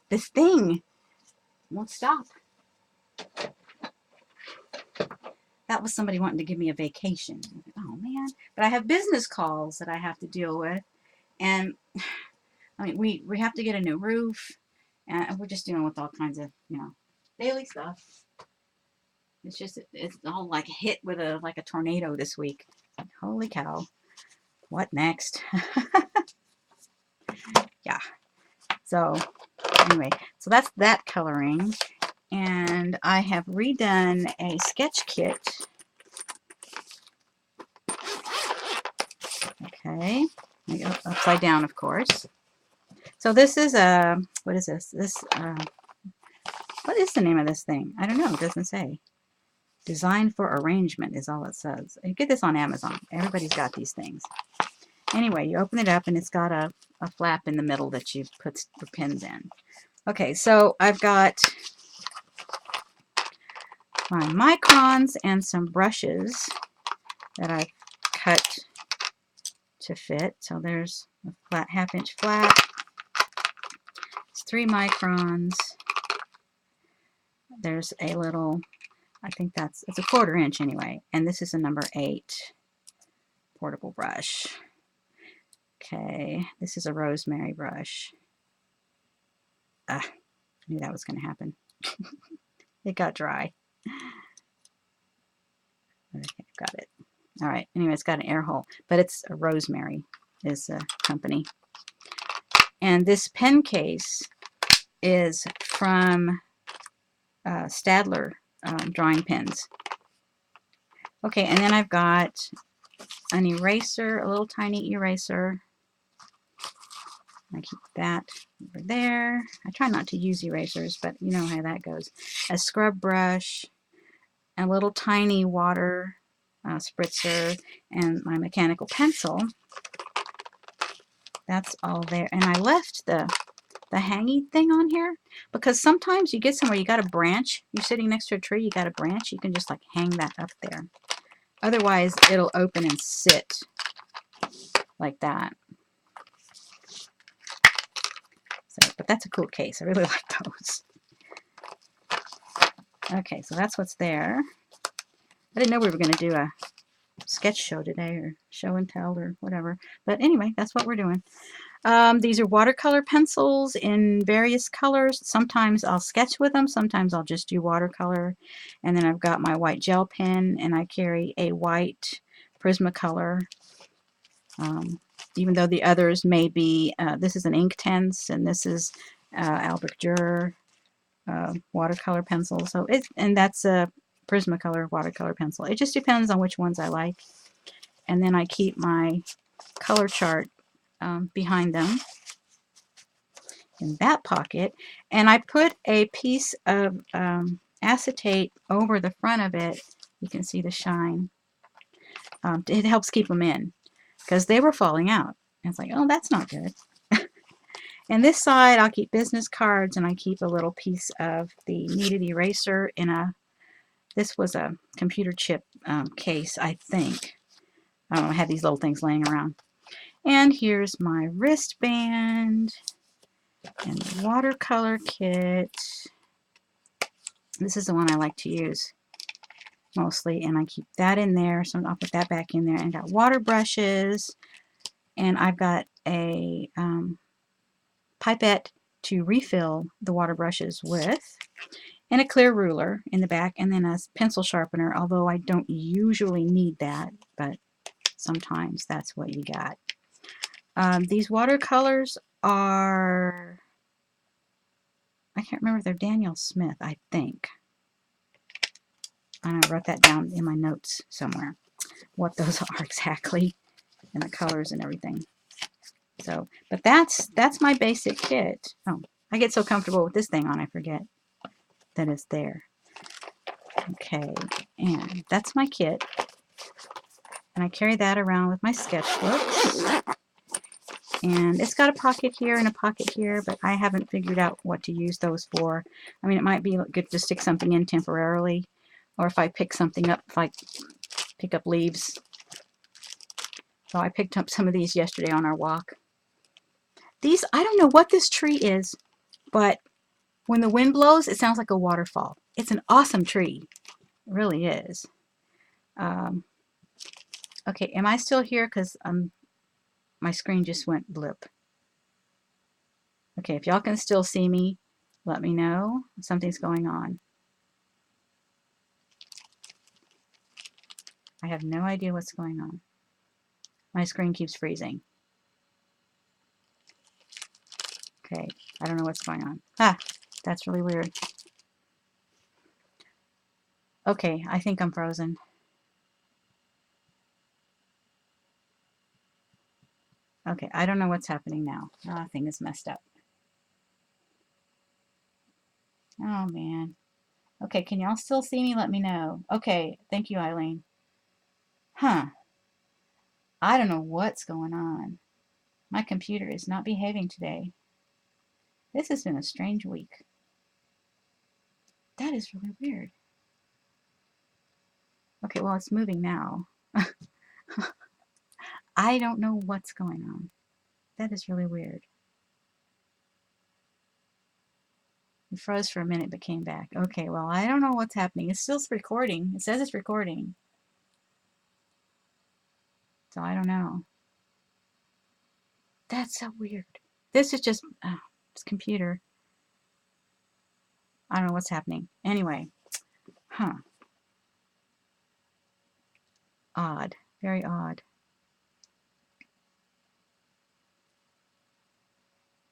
This thing won't stop. That was somebody wanting to give me a vacation. Oh, man. But I have business calls that I have to deal with. And, I mean, we have to get a new roof. And we're just dealing with all kinds of, you know, daily stuff. It's just, it's all like hit with a tornado this week. Holy cow. What next? Yeah. So, anyway, so that's that coloring. And I have redone a sketch kit. Okay, I go upside down, of course. So this is a, what is this? What is the name of this thing? I don't know, it doesn't say. Design for arrangement is all it says. You get this on Amazon. Everybody's got these things. Anyway, you open it up and it's got a flap in the middle that you put the pins in. Okay, so I've got my microns and some brushes that I've cut to fit. So there's a flat, half-inch flat. It's 3 microns. There's a little, I think it's a 1/4 inch anyway. And this is a number 8 portable brush. Okay, this is a rosemary brush. I knew that was going to happen. It got dry. Okay, got it. All right, anyway, it's got an air hole, but it's a rosemary is a company. And this pen case is from Staedtler drawing pens. Okay, and then I've got an eraser, a little tiny eraser. I keep that over there. I try not to use erasers, but you know how that goes. A scrub brush, a little tiny water spritzer, and my mechanical pencil. That's all there. And I left the hanging thing on here because sometimes you get somewhere you got a branch. You're sitting next to a tree, you got a branch. You can just like hang that up there. Otherwise, it'll open and sit like that. So, but that's a cool case. I really like those. Okay, so that's what's there. I didn't know we were going to do a sketch show today, or show and tell, or whatever. But anyway, that's what we're doing. These are watercolor pencils in various colors. Sometimes I'll sketch with them, sometimes I'll just do watercolor. And then I've got my white gel pen, and I carry a white Prismacolor. Even though the others may be, this is an Inktense, and this is Albrecht Dürer watercolor pencil. So and that's a Prismacolor watercolor pencil. It just depends on which ones I like. And then I keep my color chart behind them in that pocket, and I put a piece of acetate over the front of it. You can see the shine. It helps keep them in, because they were falling out. And it's like, oh, that's not good. And this side, I'll keep business cards, and I keep a little piece of the kneaded eraser in this was a computer chip case, I think. I don't know, I had these little things laying around. And here's my wristband and the watercolor kit. This is the one I like to use mostly, and I keep that in there, so I'll put that back in there. And got water brushes, and I've got a pipette to refill the water brushes with, and a clear ruler in the back, and then a pencil sharpener, although I don't usually need that, but sometimes that's what you got. These watercolors are, I can't remember if they're Daniel Smith, I think. I wrote that down in my notes somewhere, what those are exactly, and the colors and everything. So, but that's my basic kit. Oh, I get so comfortable with this thing on, I forget that it's there. Okay, and that's my kit. And I carry that around with my sketchbooks. And it's got a pocket here and a pocket here, but I haven't figured out what to use those for. I mean, it might be good to stick something in temporarily, or if I pick something up, if I pick up leaves. So I picked up some of these yesterday on our walk. These, I don't know what this tree is, but when the wind blows, it sounds like a waterfall. It's an awesome tree. It really is. Okay, am I still here? Because my screen just went blip. Okay, if y'all can still see me, let me know. Something's going on. I have no idea what's going on. My screen keeps freezing. Okay, I don't know what's going on. Ah, that's really weird. Okay, I think I'm frozen. Okay, I don't know what's happening now. Ah, thing is messed up. Oh, man. Okay, can y'all still see me? Let me know. Okay, thank you, Eileen. Huh. I don't know what's going on. My computer is not behaving today. This has been a strange week. That is really weird. Okay, well, it's moving now. I don't know what's going on. That is really weird. It froze for a minute but came back. Okay, well, I don't know what's happening. It's still recording. It says it's recording. So I don't know. That's so weird. This is just, it's computer. I don't know what's happening. Anyway, huh. Odd. Very odd.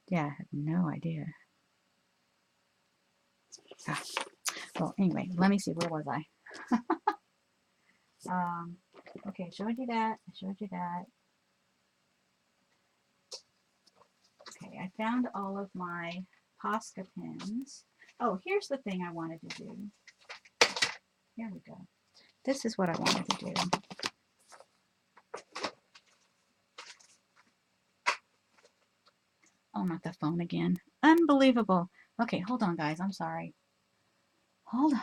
Yeah, I have no idea. Ah. Well, anyway, let me see. Where was I? Okay, I showed you that. I showed you that. Okay, I found all of my Posca pins. Oh, here's the thing I wanted to do. Here we go. This is what I wanted to do. Oh, not the phone again. Unbelievable. Okay, hold on, guys. I'm sorry. Hold on.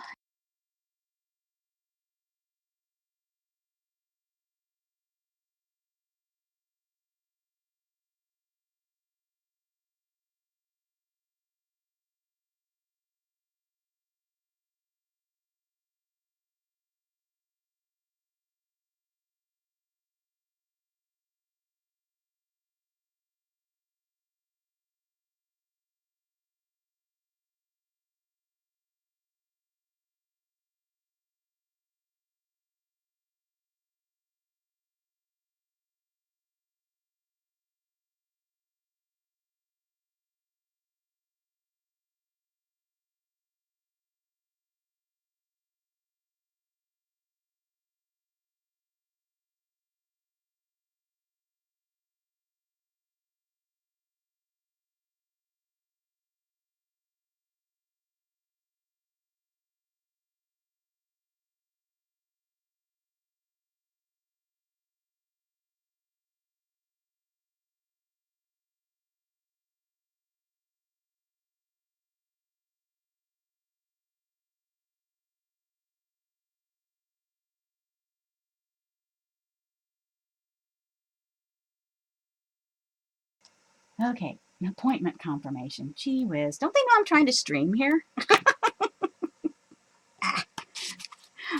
Okay, an appointment confirmation. Gee whiz. Don't they know I'm trying to stream here?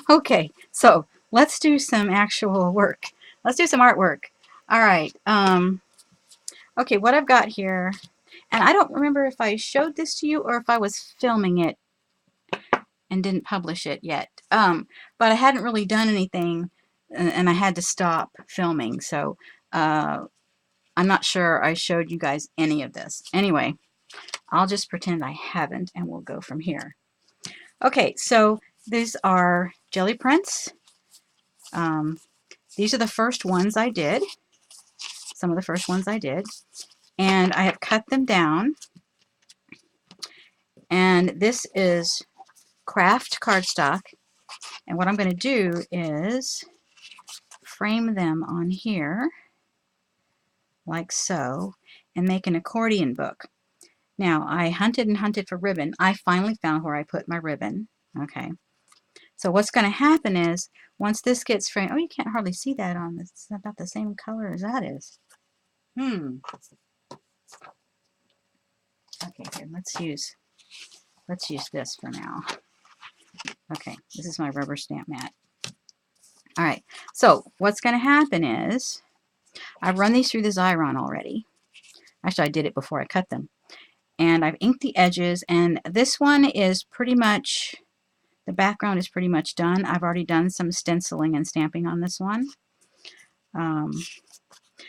Okay, so let's do some actual work. Let's do some artwork. All right. Okay, what I've got here, and I don't remember if I showed this to you or if I was filming it and didn't publish it yet. But I hadn't really done anything, and I had to stop filming. So I'm not sure I showed you guys any of this. Anyway, I'll just pretend I haven't, and we'll go from here. Okay, so these are jelly prints. These are the first ones I did. Some of the first ones I did. And I have cut them down. And this is craft cardstock. And what I'm going to do is frame them on here, like so, and make an accordion book. Now, I hunted and hunted for ribbon. I finally found where I put my ribbon. Okay. So what's going to happen is, once this gets framed, oh, you can't hardly see that on this. It's about the same color as that is. Okay, here, let's use this for now. Okay, this is my rubber stamp mat. All right, so what's going to happen is, I've run these through the Xyron already. Actually, I did it before I cut them. And I've inked the edges, and this one is pretty much, the background is pretty much done. I've already done some stenciling and stamping on this one.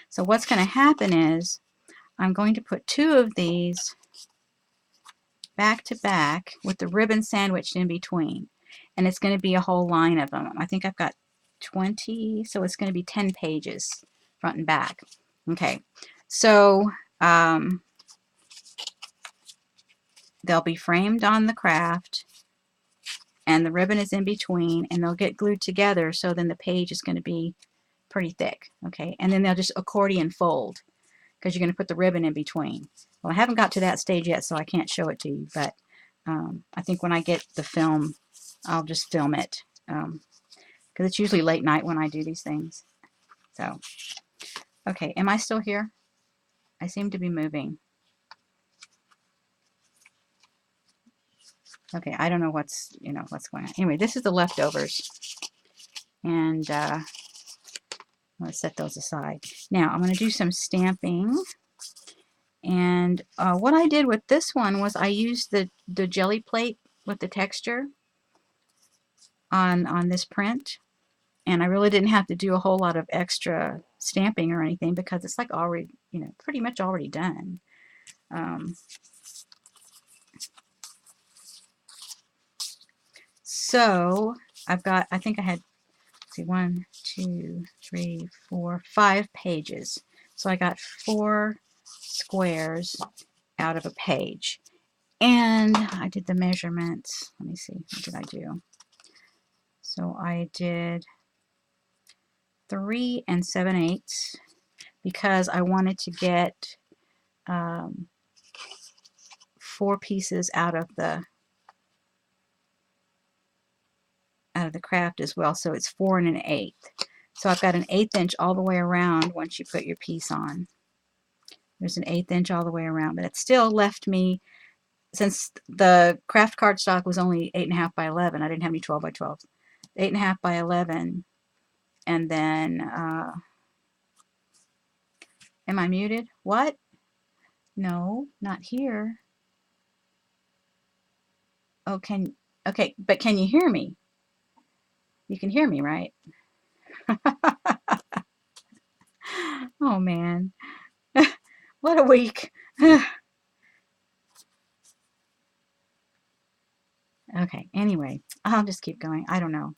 So what's going to happen is, I'm going to put 2 of these back to back with the ribbon sandwiched in between. And it's going to be a whole line of them. I think I've got 20, so it's going to be 10 pages front and back. Okay, so they'll be framed on the craft, and the ribbon is in between, and they'll get glued together, so then the page is going to be pretty thick. Okay, and then they'll just accordion fold, because you're going to put the ribbon in between. Well, I haven't got to that stage yet, so I can't show it to you, but I think when I get the film, I'll just film it, because it's usually late night when I do these things. So, okay, am I still here? I seem to be moving. Okay, I don't know what's going on. Anyway, this is the leftovers, and let's set those aside. Now, I'm going to do some stamping. And what I did with this one was I used the jelly plate with the texture on this print. And I really didn't have to do a whole lot of extra stamping or anything, because it's like already, pretty much already done. So I've got, I think I had, let's see, 1, 2, 3, 4, 5 pages. So I got 4 squares out of a page. And I did the measurements. Let me see, what did I do? So I did 3 7/8 because I wanted to get 4 pieces out of the craft as well. So it's 4 1/8. So I've got an 1/8 inch all the way around once you put your piece on. There's an 1/8 inch all the way around, but it still left me, since the craft cardstock was only 8.5 by 11, I didn't have any 12 by 12. 8.5 by 11, and then, am I muted? What? No, not here. Oh, okay, but can you hear me? You can hear me, right? Oh, man. What a week. Okay, anyway, I'll just keep going. I don't know.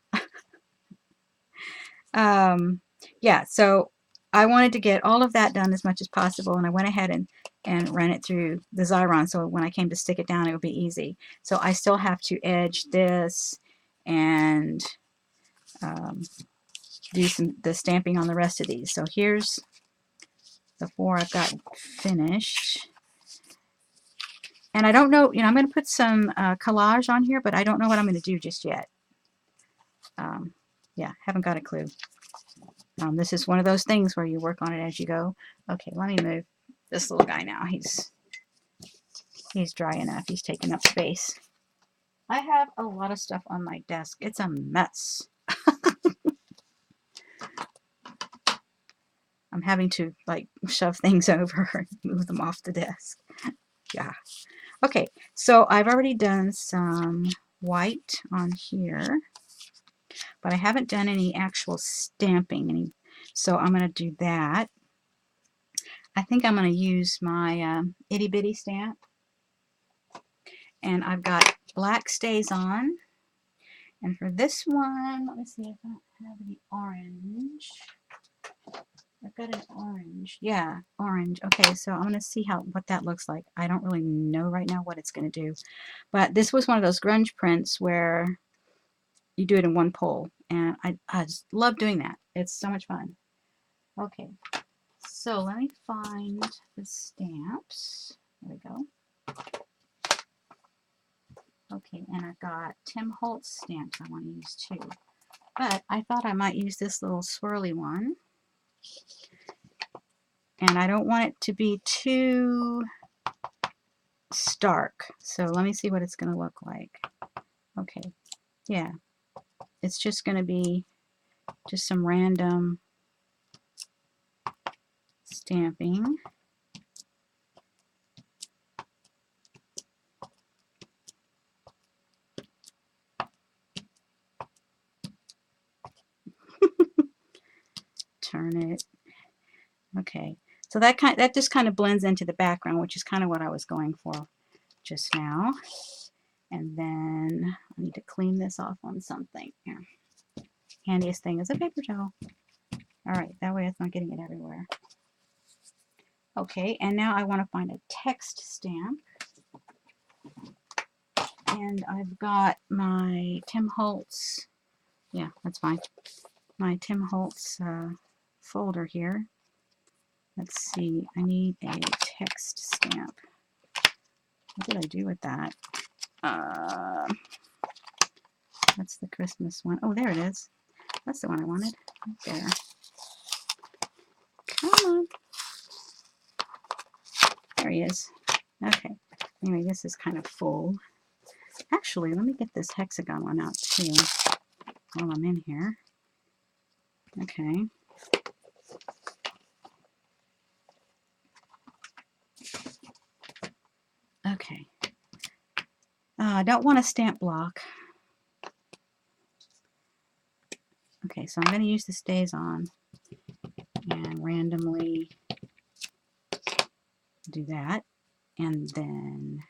Yeah, so I wanted to get all of that done as much as possible, and I went ahead and ran it through the Xyron, so when I came to stick it down, it would be easy. So I still have to edge this and do the stamping on the rest of these. So here's the 4 I've got finished. And I don't know, I'm going to put some collage on here, but I don't know what I'm going to do just yet. Yeah, haven't got a clue. This is one of those things where you work on it as you go. Okay, let me move this little guy now. He's dry enough. He's taking up space. I have a lot of stuff on my desk. It's a mess. I'm having to like shove things over and move them off the desk. Yeah. Okay, so I've already done some white on here, but I haven't done any actual stamping. So I'm going to do that. I think I'm going to use my itty bitty stamp. And I've got black stays on. And for this one, let me see if I have any orange. I've got an orange. Yeah, orange. Okay, so I'm going to see what that looks like. I don't really know right now what it's going to do. But this was one of those grunge prints where you do it in one pull. And I just love doing that. It's so much fun. Okay, so let me find the stamps. There we go. Okay, and I've got Tim Holtz stamps I want to use too. But I thought I might use this little swirly one. And I don't want it to be too stark. So let me see what it's going to look like. Okay, yeah. It's just going to be just some random stamping. Turn it. Okay, so that just kind of blends into the background, which is kind of what I was going for just now. And then I need to clean this off on something. Here. Handiest thing is a paper towel. All right, that way it's not getting it everywhere. Okay, and now I want to find a text stamp. And I've got my Tim Holtz, yeah, that's fine. My Tim Holtz folder here. Let's see, I need a text stamp. What did I do with that? That's the Christmas one. Oh, there it is. That's the one I wanted. Right there. Come on. There he is. Okay. Anyway, this is kind of full. Actually, let me get this hexagon one out too while I'm in here. Okay. Okay. I don't want a stamp block. Okay, so I'm going to use the stays on and randomly do that. And then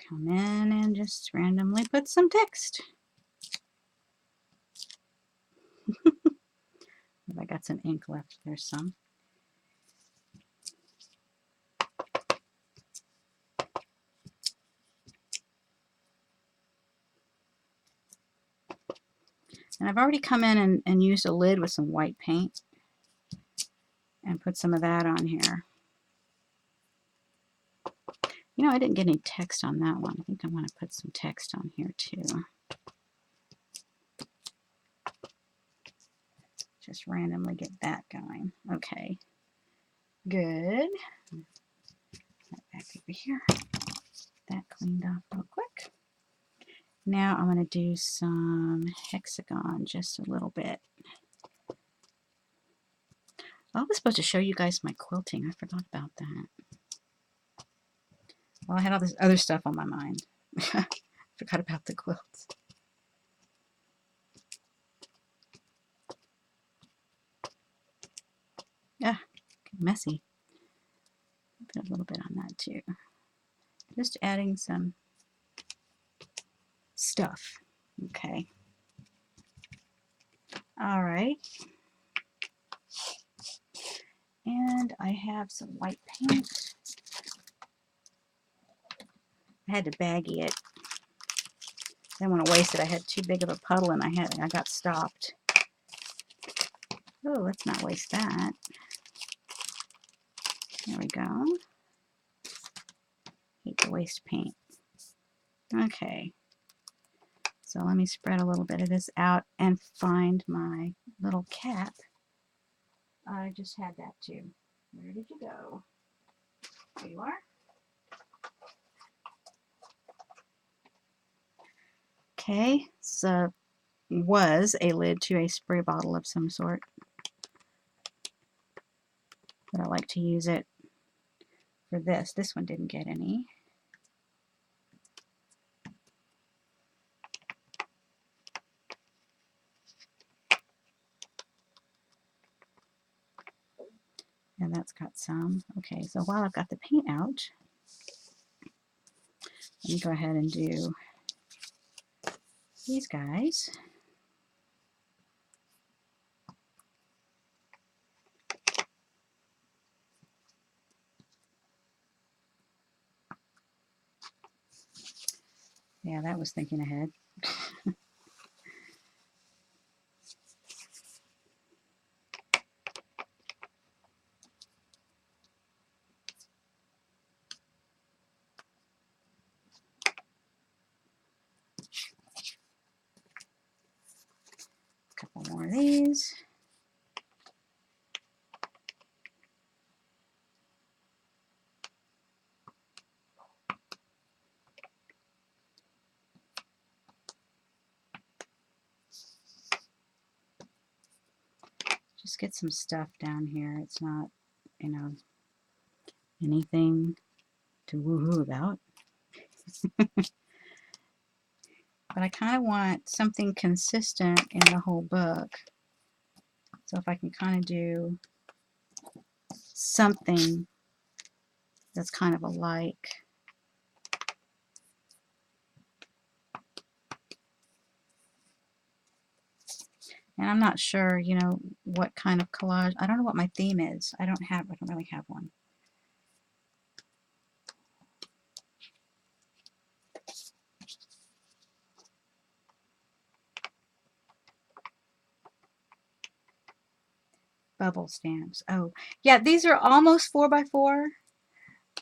come in and just randomly put some text. If I got some ink left, there's some. And I've already come in and used a lid with some white paint and put some of that on here. You know, I didn't get any text on that one. I think I'm going to put some text on here too. Just randomly get that going. Okay, good. Back over here. Get that cleaned up real quick. Now I'm going to do some hexagon just a little bit. I was supposed to show you guys my quilting. I forgot about that. Well, I had all this other stuff on my mind. Forgot about the quilts. Yeah, messy. Put a little bit on that too. Just adding some stuff. Okay. All right. And I have some white paint. I had to baggie it. I didn't want to waste it. I had too big of a puddle and I got stopped. Oh, let's not waste that. There we go. Hate to waste paint. Okay. So let me spread a little bit of this out and find my little cap. I just had that too. Where did you go? There you are. Okay, so was a lid to a spray bottle of some sort, but I like to use it for this. This one didn't get any. And that's got some. Okay, so while I've got the paint out, let me go ahead and do these guys. Yeah, that was thinking ahead. A couple more of these. Just get some stuff down here. It's not, you know, anything to woohoo about. But I kind of want something consistent in the whole book. So if I can kind of do something that's kind of alike. And I'm not sure, you know, what kind of collage. I don't know what my theme is. I don't really have one. Bubble stamps. Oh, yeah, these are almost 4x4.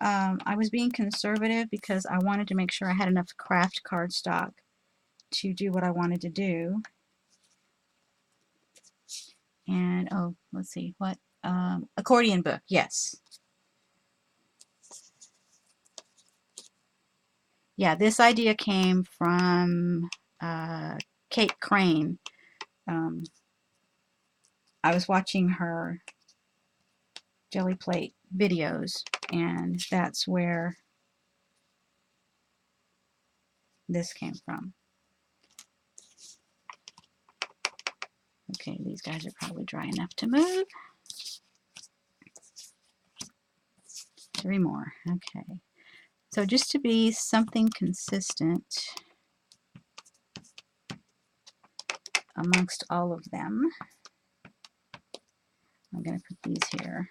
I was being conservative because I wanted to make sure I had enough craft cardstock to do what I wanted to do. And, oh, let's see, what? Accordion book, yes. Yeah, this idea came from Kate Crane. I was watching her jelly plate videos, and that's where this came from. Okay, these guys are probably dry enough to move. 3 more. Okay. So just to be something consistent amongst all of them, I'm going to put these here.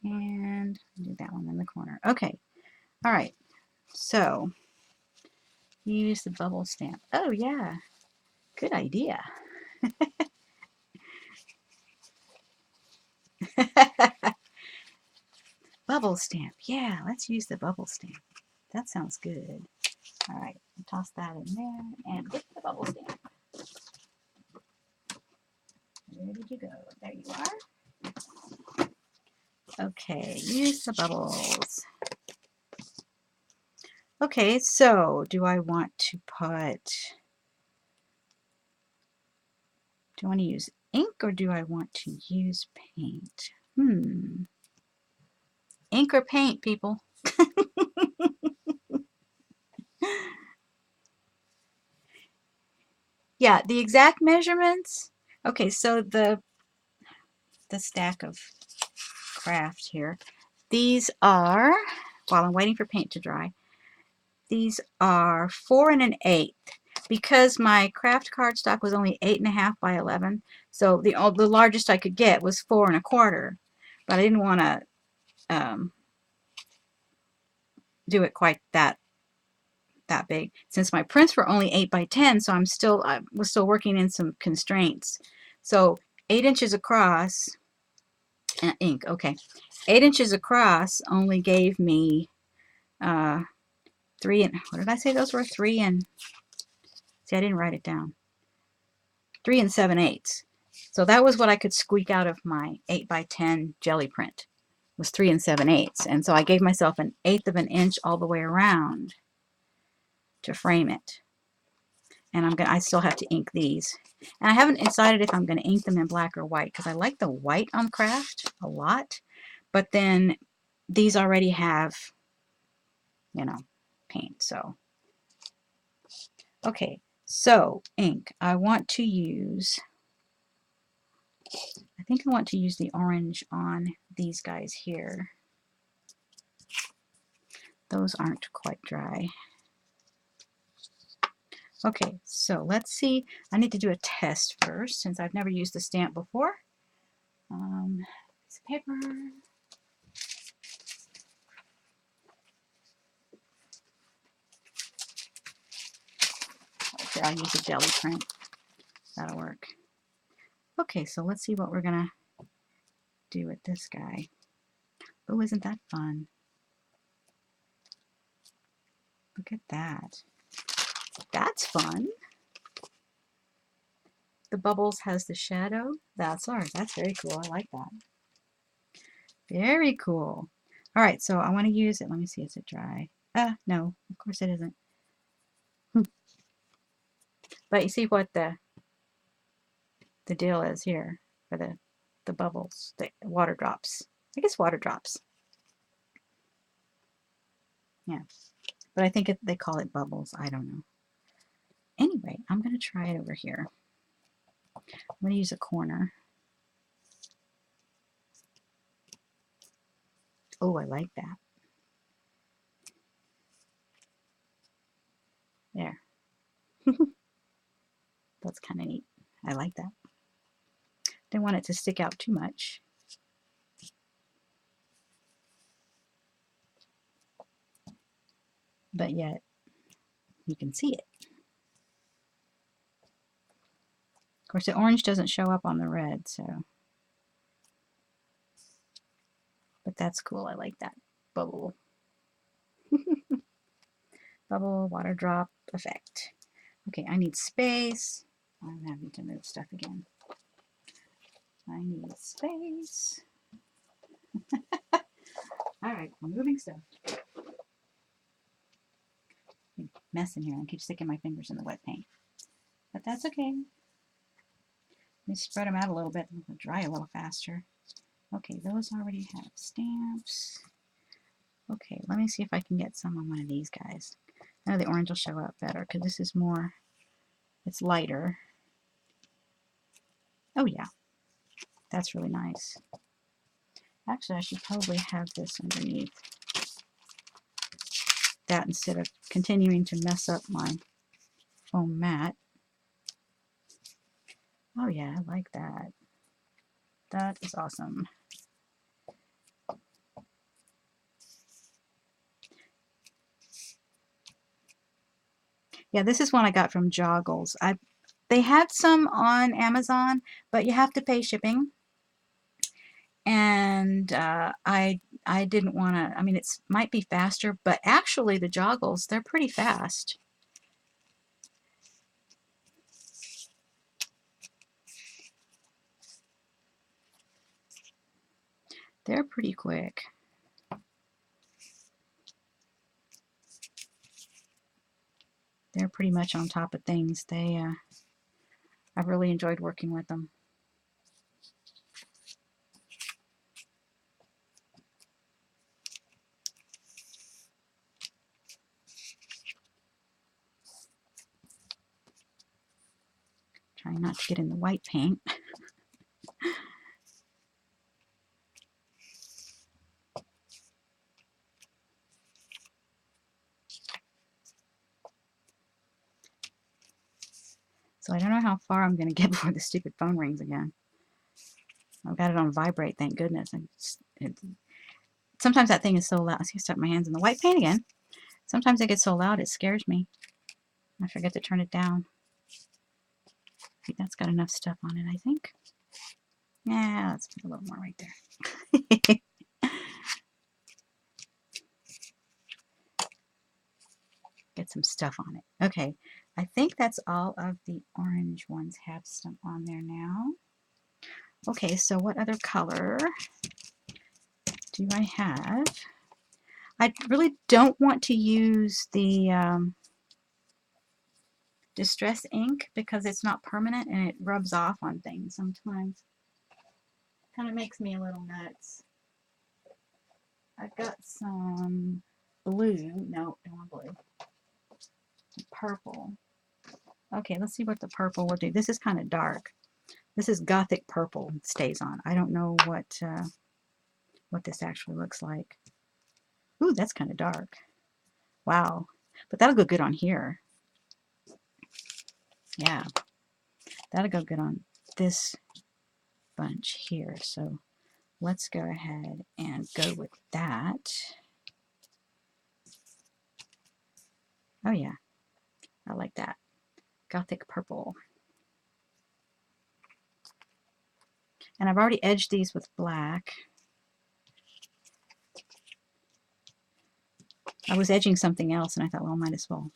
And do that one in the corner. Okay. All right. So use the bubble stamp. Oh, yeah. Good idea. Bubble stamp. Yeah, let's use the bubble stamp. That sounds good. All right. Toss that in there and get the bubble stamp. Where did you go? There you are. Okay, use the bubbles. Okay, so do I want to use ink or do I want to use paint? Ink or paint, people? Yeah, the exact measurements. Okay, so the stack of craft here. These are, while I'm waiting for paint to dry, these are 4 1/8 because my craft cardstock was only 8.5 by 11. So the largest I could get was 4 1/4, but I didn't want to do it quite that big since my prints were only 8 by 10. So I was still working in some constraints. So 8 inches across. Ink, okay. 8 inches across only gave me 3 and, what did I say those were? 3 and, see, I didn't write it down. 3 7/8. So that was what I could squeak out of my 8 by 10 jelly print, was 3 7/8, and so I gave myself 1/8 of an inch all the way around to frame it. And I still have to ink these. And I haven't decided if I'm going to ink them in black or white, because I like the white on craft a lot. But then these already have, you know, paint. So, okay. So, ink. I want to use, I think I want to use the orange on these guys here. Those aren't quite dry. Okay, so let's see. I need to do a test first, since I've never used the stamp before. Piece of paper. Okay, I'll use a jelly print. That'll work. Okay, so let's see what we're gonna do with this guy. Oh, isn't that fun? Look at that. That's fun. The bubbles has the shadow. That's ours. That's very cool. I like that. Very cool. All right, so I want to use it. Let me see. Is it dry? No, of course it isn't. But you see what the deal is here for the bubbles, the water drops. I guess water drops. Yeah, but I think they call it bubbles. I don't know. Anyway, I'm going to try it over here. I'm going to use a corner. Oh, I like that. There. That's kind of neat. I like that. Don't want it to stick out too much. But yet, you can see it. Of course, the orange doesn't show up on the red, so. But that's cool. I like that bubble. Bubble, water drop effect. Okay, I need space. I'm having to move stuff again. I need space. All right, I'm moving stuff. Mess in here. I keep sticking my fingers in the wet paint. But that's okay. Let me spread them out a little bit. They'll dry a little faster. Okay, those already have stamps. Okay, let me see if I can get some on one of these guys. Now the orange will show up better because this is more, it's lighter. Oh yeah, that's really nice. Actually, I should probably have this underneath that instead of continuing to mess up my foam mat. Oh yeah, I like that. That is awesome. Yeah, this is one I got from Joggles. They had some on Amazon, but you have to pay shipping. And I didn't want to, I mean, it might be faster, but actually the Joggles, they're pretty fast. They're pretty quick. They're pretty much on top of things. I've really enjoyed working with them. Trying not to get in the white paint. So I don't know how far I'm going to get before the stupid phone rings again. I've got it on vibrate, thank goodness. Sometimes that thing is so loud. I see I stuck my hands in the white paint again. Sometimes it gets so loud it scares me. I forget to turn it down. I think that's got enough stuff on it, I think. Yeah, let's put a little more right there. Get some stuff on it. Okay, I think that's all of the orange ones have stuff on there now. Okay, so what other color? do I have? I really don't want to use the distress ink because it's not permanent and it rubs off on things sometimes. Kind of makes me a little nuts. I've got some blue. No, don't want blue. Purple. Okay, let's see what the purple will do. This is kind of dark. This is Gothic purple. It stays on. I don't know what this actually looks like. Ooh, that's kind of dark. Wow. But that'll go good on here. Yeah. That'll go good on this bunch here. So let's go ahead and go with that. Oh yeah. I like that. Gothic purple. And I've already edged these with black. I was edging something else and I thought, well, I might as well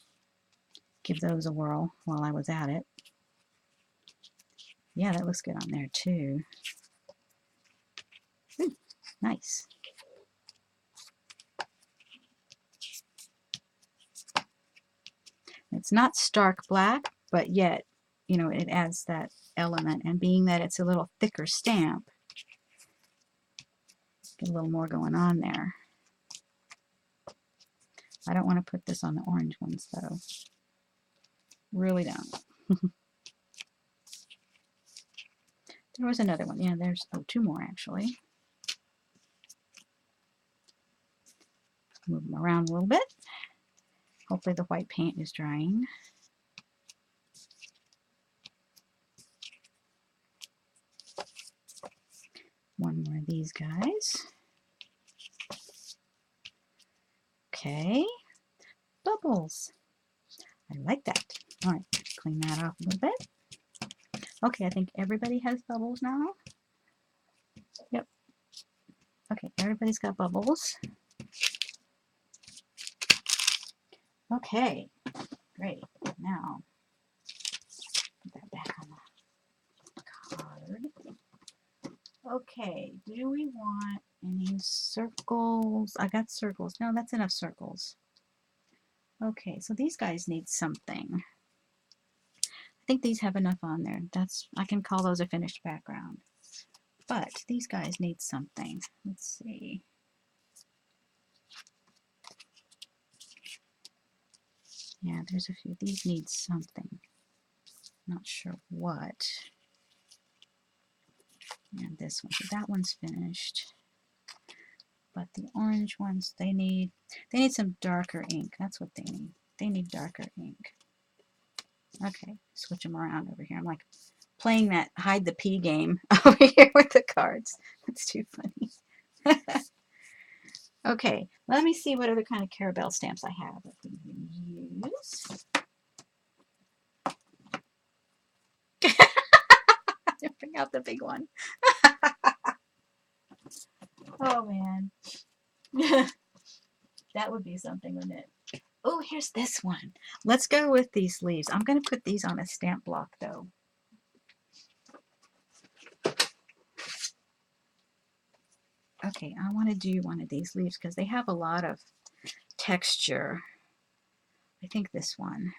give those a whirl while I was at it. Yeah, that looks good on there too. Ooh, nice. It's not stark black, but yet, you know, it adds that element. And being that it's a little thicker stamp, get a little more going on there. I don't want to put this on the orange ones though. Really don't. There was another one. Yeah, there's two more actually. Move them around a little bit. Hopefully the white paint is drying. One more of these guys. Okay. Bubbles. I like that. All right, clean that off a little bit. Okay, I think everybody has bubbles now. Yep. Okay, everybody's got bubbles. Okay, great. Now, put that back on the card. Okay, do we want any circles? I got circles. No, that's enough circles. Okay, so these guys need something. I think these have enough on there. I can call those a finished background. But these guys need something. Let's see. Yeah, there's a few. These need something. Not sure what. And this one. So that one's finished. But the orange ones, they need some darker ink. That's what they need. They need darker ink. Okay, switch them around over here. I'm like playing that hide the pea game over here with the cards. That's too funny. Okay, let me see what other kind of caramel stamps I have that we can use. Bring out the big one. Oh man. That would be something, wouldn't it? Oh, here's this one. Let's go with these leaves. I'm going to put these on a stamp block though. Okay, I want to do one of these leaves because they have a lot of texture. I think this one.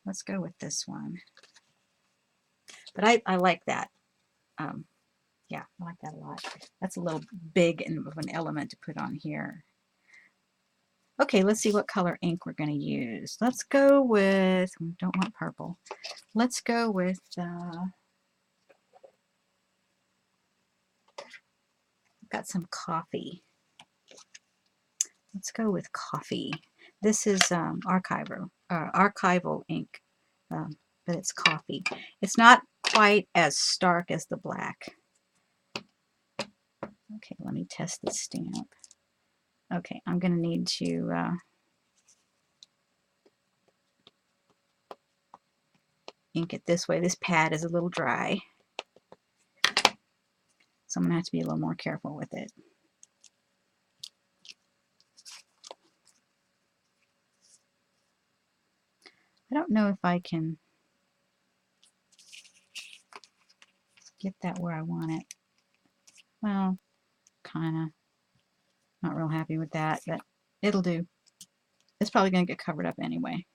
Let's go with this one. But I like that. Yeah, I like that a lot. That's a little big of an element to put on here. Okay, let's see what color ink we're going to use. Let's go with, we don't want purple. Let's go with, got some coffee. Let's go with coffee. This is archival ink, but it's coffee. It's not quite as stark as the black. Okay, let me test this stamp. Okay, I'm going to need to ink it this way. This pad is a little dry, so I'm going to have to be a little more careful with it. I don't know if I can get that where I want it. Well, kind of not real happy with that, but it'll do. It's probably going to get covered up anyway.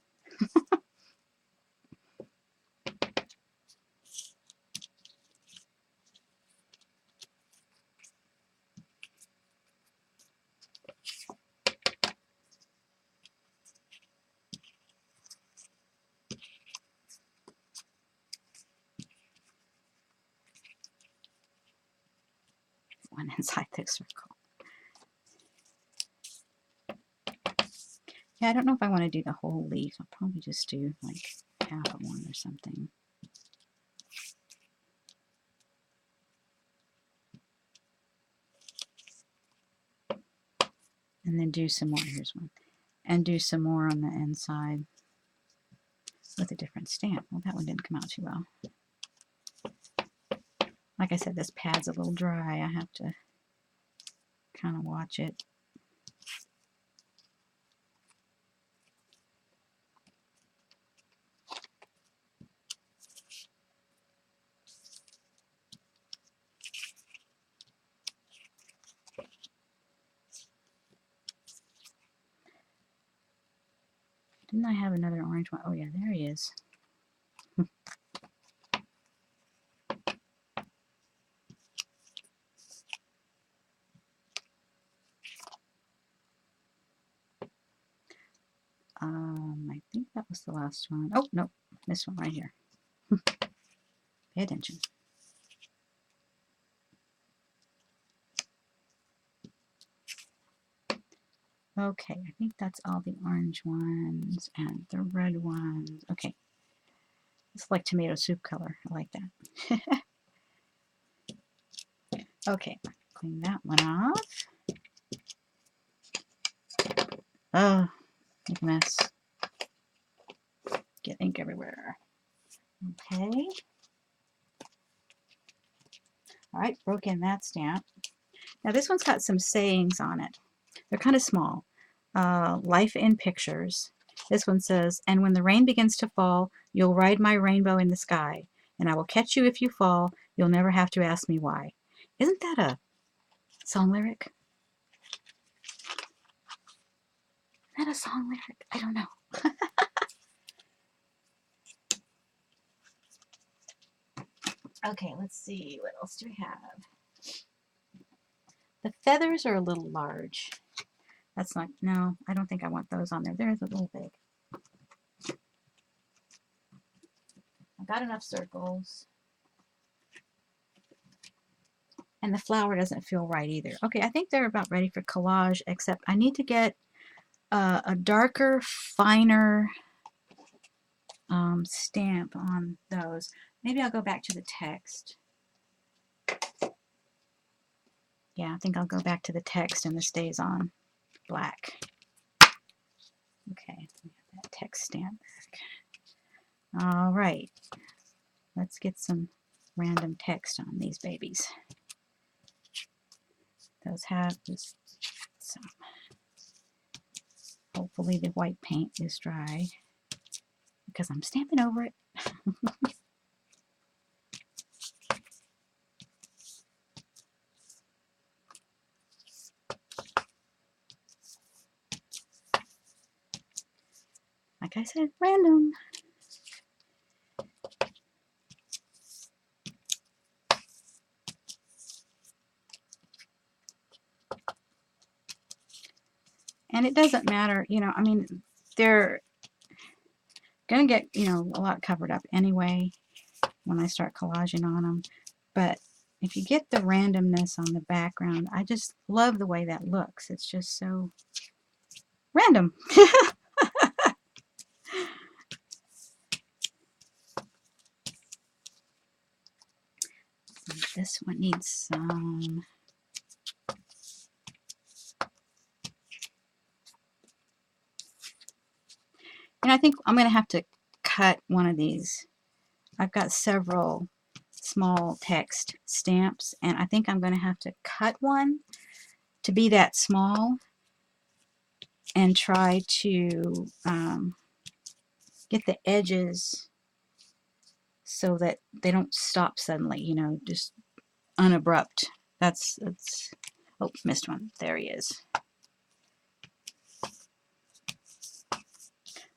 One inside the circle. Yeah, I don't know if I want to do the whole leaf. I'll probably just do like half of one or something. And then do some more. Here's one. And do some more on the inside with a different stamp. Well, that one didn't come out too well. Like I said, this pad's a little dry. I have to kind of watch it. Didn't I have another orange one? Oh yeah, there he is. I think that was the last one. Oh, no, this one right here. Pay attention. Okay, I think that's all the orange ones and the red ones. Okay, it's like tomato soup color. I like that. Okay, clean that one off. Oh, make a mess. Get ink everywhere. Okay. All right, broke in that stamp. Now this one's got some sayings on it. They're kind of small. Life in pictures. This one says, and when the rain begins to fall, you'll ride my rainbow in the sky, and I will catch you if you fall. You'll never have to ask me why. Isn't that a song lyric? Is that a song lyric? I don't know. Okay, let's see. What else do we have? The feathers are a little large. That's not, no, I don't think I want those on there. They're a little big. I got enough circles. And the flower doesn't feel right either. Okay, I think they're about ready for collage, except I need to get a darker, finer stamp on those. Maybe I'll go back to the text. Yeah, I think I'll go back to the text and the stays on black. Okay, we have that text stamp back. All right, let's get some random text on these babies. Those have just some. Hopefully the white paint is dry because I'm stamping over it. Like I said, random. And it doesn't matter, you know, I mean, they're going to get, you know, a lot covered up anyway when I start collaging on them. But if you get the randomness on the background, I just love the way that looks. It's just so random. This one needs some. And I think I'm going to have to cut one of these. I've got several small text stamps, and I think I'm going to have to cut one to be that small and try to get the edges so that they don't stop suddenly, you know, just unabrupt. That's Oh, missed one. There he is.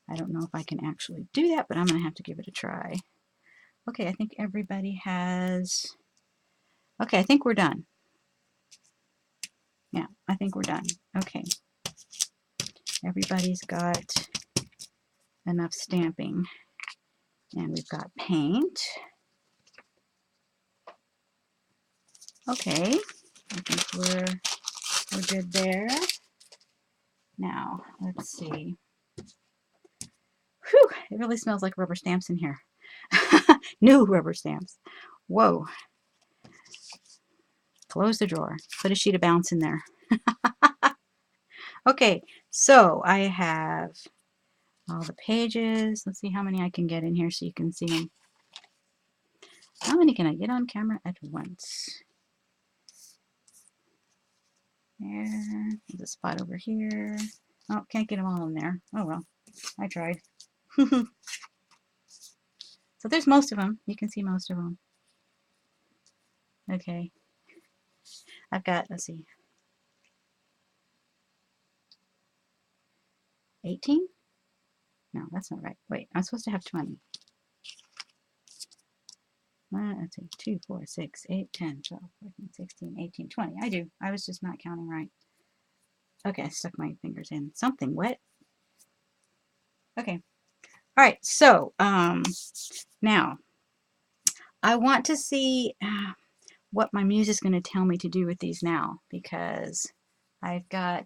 I don't know if I can actually do that, but I'm going to have to give it a try. Okay, I think everybody has... Okay, I think we're done. Yeah, I think we're done. Okay. Everybody's got enough stamping. And we've got paint. Okay, I think we're good there. Now, let's see. Whew, it really smells like rubber stamps in here. New rubber stamps. Whoa. Close the drawer. Put a sheet of bounce in there. Okay, so I have all the pages. Let's see how many I can get in here so you can see them. How many can I get on camera at once? There. There's a spot over here. Oh, can't get them all in there. Oh well, I tried. So there's most of them. You can see most of them. Okay. I've got, let's see, 18? No, that's not right. Wait, I'm supposed to have 20. Let's see, 2, 4, 6, 8, 10, 12, 14, 16, 18, 20. I do. I was just not counting right. Okay, I stuck my fingers in something wet. Okay. All right, so now I want to see what my muse is going to tell me to do with these now, because I've got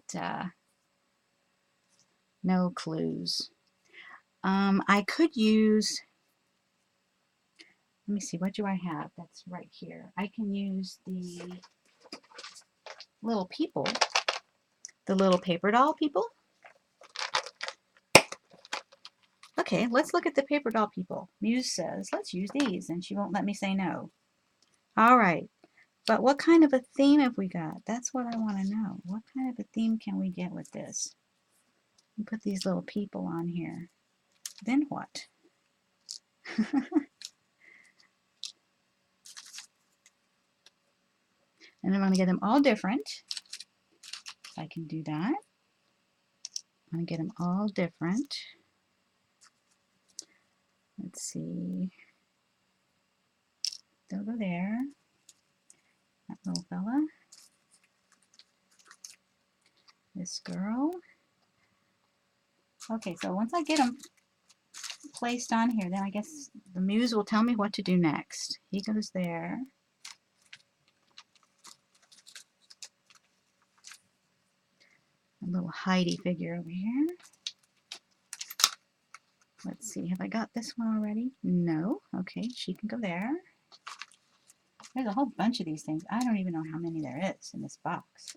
no clues. I could use, let me see, what do I have? That's right here. I can use the little people, the little paper doll people. Okay, let's look at the paper doll people. Muse says, let's use these, and she won't let me say no. All right, but what kind of a theme have we got? That's what I want to know. What kind of a theme can we get with this? We put these little people on here. Then what? And I'm going to get them all different. If I can do that. I'm going to get them all different. Let's see. They'll go there. That little fella. This girl. Okay, so once I get them placed on here, then I guess the muse will tell me what to do next. He goes there. A little Heidi figure over here. Let's see, have I got this one already? No. Okay, she can go there. There's a whole bunch of these things. I don't even know how many there is in this box.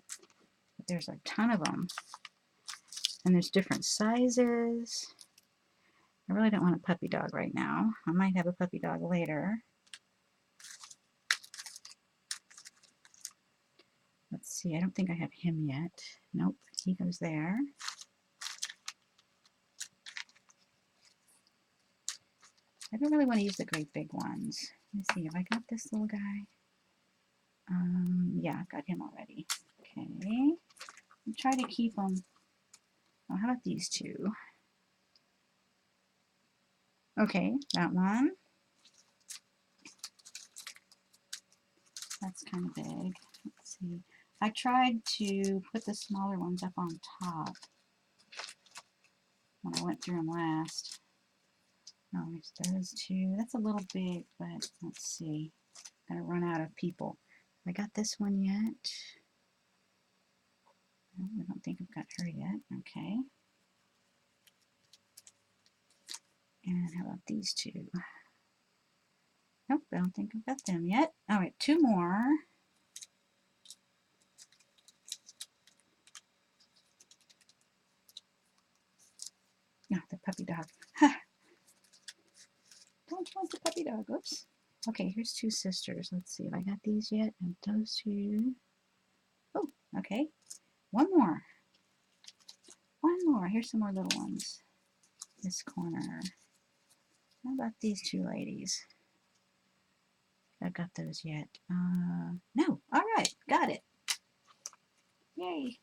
But there's a ton of them. And there's different sizes. I really don't want a puppy dog right now. I might have a puppy dog later. Let's see, I don't think I have him yet. Nope, he goes there. I don't really want to use the great big ones. Let's see, have I got this little guy? Yeah, I've got him already. Okay, I'll try to keep them. Oh, how about these two? Okay, that one. That's kind of big. Let's see. I tried to put the smaller ones up on top when I went through them last. Oh, there's those two. That's a little big, but let's see. I'm gonna run out of people. I got this one yet? No, I don't think I've got her yet. Okay. And how about these two? Nope, I don't think I've got them yet. All right, two more. No, the puppy dog. Don't want the puppy dog. Oops. Okay, here's two sisters. Let's see if I got these yet. And those two. Oh, okay. One more. One more. Here's some more little ones. This corner. How about these two ladies? I've got those yet. No. All right. Got it. Yay.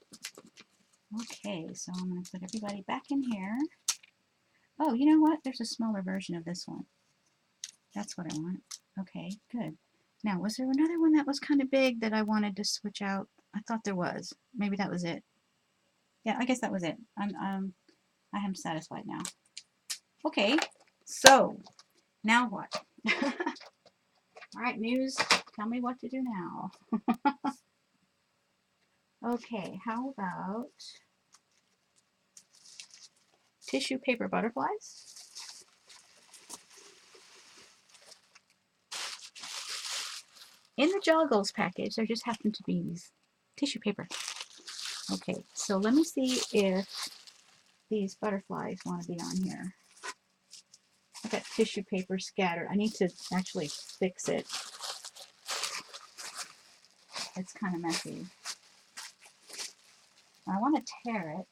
Okay, so I'm going to put everybody back in here. Oh, you know what? There's a smaller version of this one. That's what I want. Okay, good. Now, was there another one that was kind of big that I wanted to switch out? I thought there was. Maybe that was it. Yeah, I guess that was it. I am satisfied now. Okay, so now what? All right, Muse, tell me what to do now. Okay, how about tissue paper butterflies? In the Joggles package, there just happened to be these tissue paper. Okay, so let me see if these butterflies want to be on here. I've got tissue paper scattered. I need to actually fix it. It's kind of messy. I want to tear it.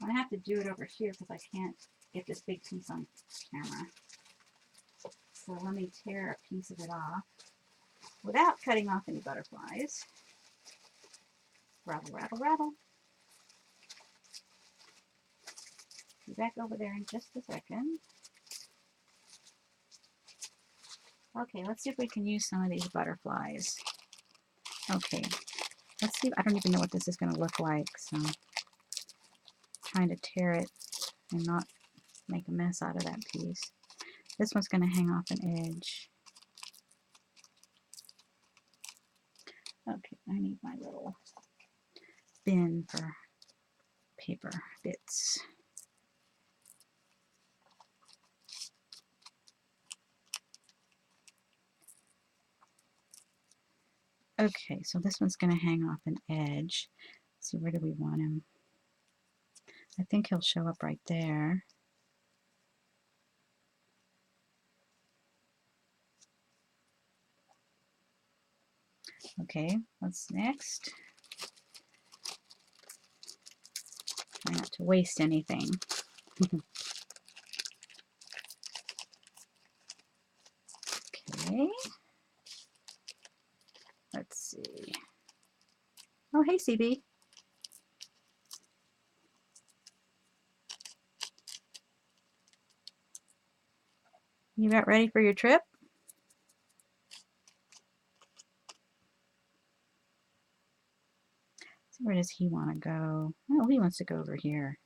I'm going to have to do it over here because I can't get this big piece on camera. So let me tear a piece of it off without cutting off any butterflies. Rattle, rattle, rattle. Be back over there in just a second. Okay, let's see if we can use some of these butterflies. Okay, let's see. I don't even know what this is going to look like, so I'm trying to tear it and not make a mess out of that piece. This one's going to hang off an edge. Okay, I need my little bin for paper bits. Okay, so this one's going to hang off an edge. Let's see, where do we want him? I think he'll show up right there. Okay, what's next? Try not to waste anything. Okay. Let's see. Oh, hey, CB. You got ready for your trip? So where does he want to go? Oh, he wants to go over here.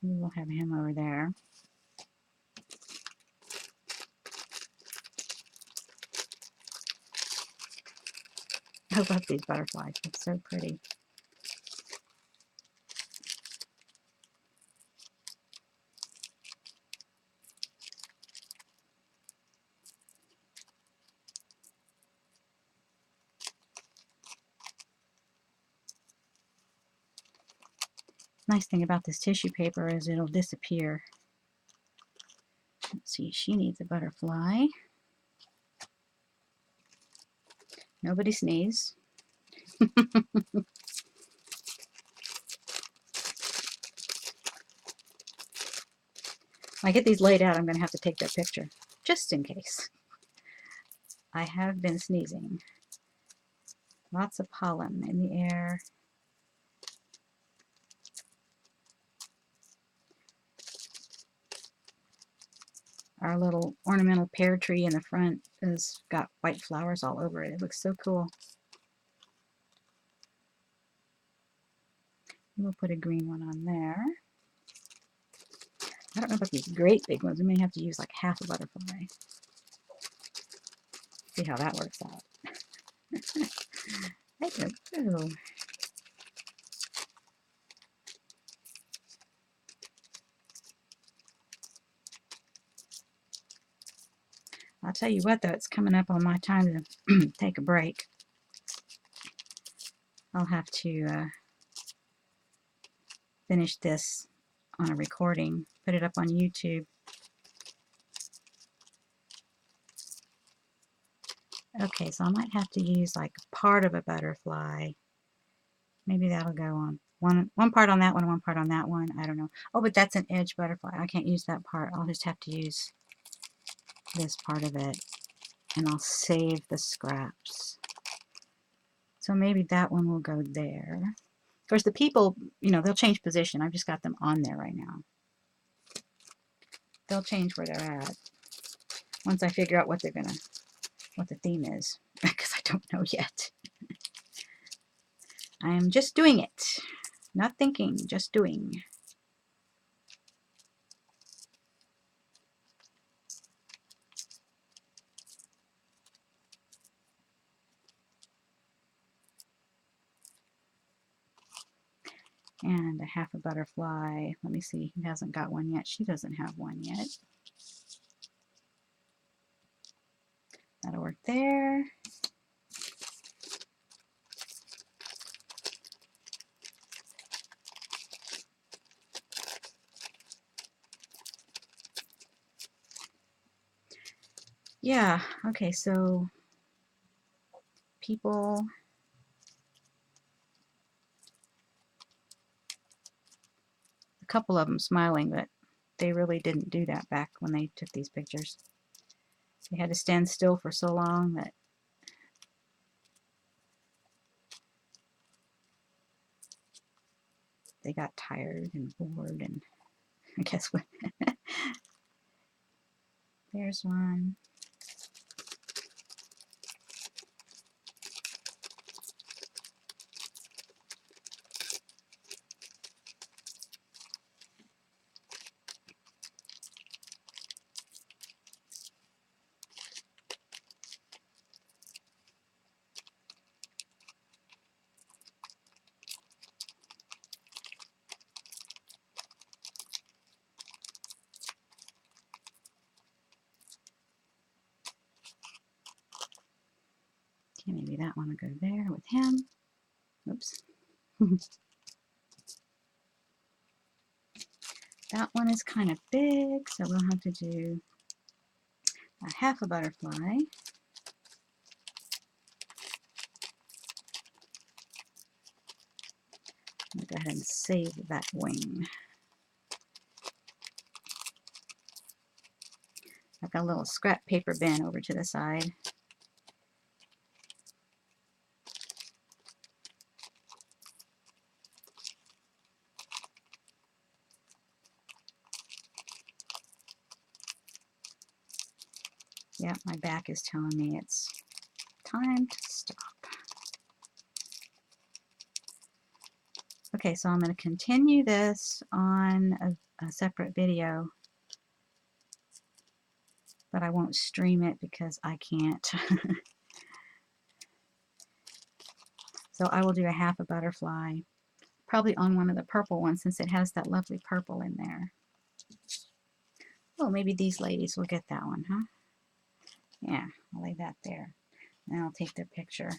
We'll have him over there. I love these butterflies. They're so pretty. Nice thing about this tissue paper is it'll disappear. Let's see, she needs a butterfly. Nobody sneeze. When I get these laid out, I'm going to have to take that picture, just in case. I have been sneezing. Lots of pollen in the air. Our little ornamental pear tree in the front has got white flowers all over it. It looks so cool. We'll put a green one on there. I don't know about these great big ones. We may have to use like half a butterfly. See how that works out. I don't know. I'll tell you what, though, it's coming up on my time to take a break. I'll have to finish this on a recording, put it up on YouTube. Okay, so I might have to use like part of a butterfly. Maybe that'll go on one part on that one part on that one. I don't know. Oh, but that's an edge butterfly. I can't use that part. I'll just have to use this part of it, and I'll save the scraps. So maybe that one will go there. Of course, the people, you know, they'll change position. I've just got them on there right now. They'll change where they're at once I figure out what they're gonna, what the theme is, because I don't know yet. I am just doing it, not thinking, just doing. And a half a butterfly. Let me see, he hasn't got one yet. She doesn't have one yet. That'll work there. Yeah, okay, so people, a couple of them smiling, but they really didn't do that back when they took these pictures. They had to stand still for so long that they got tired and bored, and I guess what. There's one. Okay, maybe that one will go there with him. Oops. That one is kind of big, so we'll have to do a half a butterfly. I'm going to go ahead and save that wing. I've got a little scrap paper bin over to the side. Yeah, my back is telling me it's time to stop. Okay, so I'm going to continue this on a separate video, but I won't stream it because I can't. So I will do a half a butterfly, probably on one of the purple ones since it has that lovely purple in there. Oh, maybe these ladies will get that one, huh? Yeah, I'll lay that there. And I'll take their picture.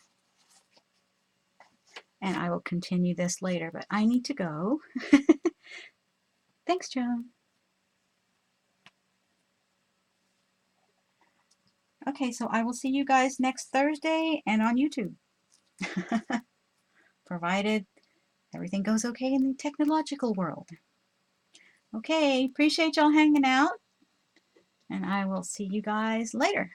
And I will continue this later, but I need to go. Thanks, Joan. Okay, so I will see you guys next Thursday and on YouTube. Provided everything goes okay in the technological world. Okay, appreciate y'all hanging out. And I will see you guys later.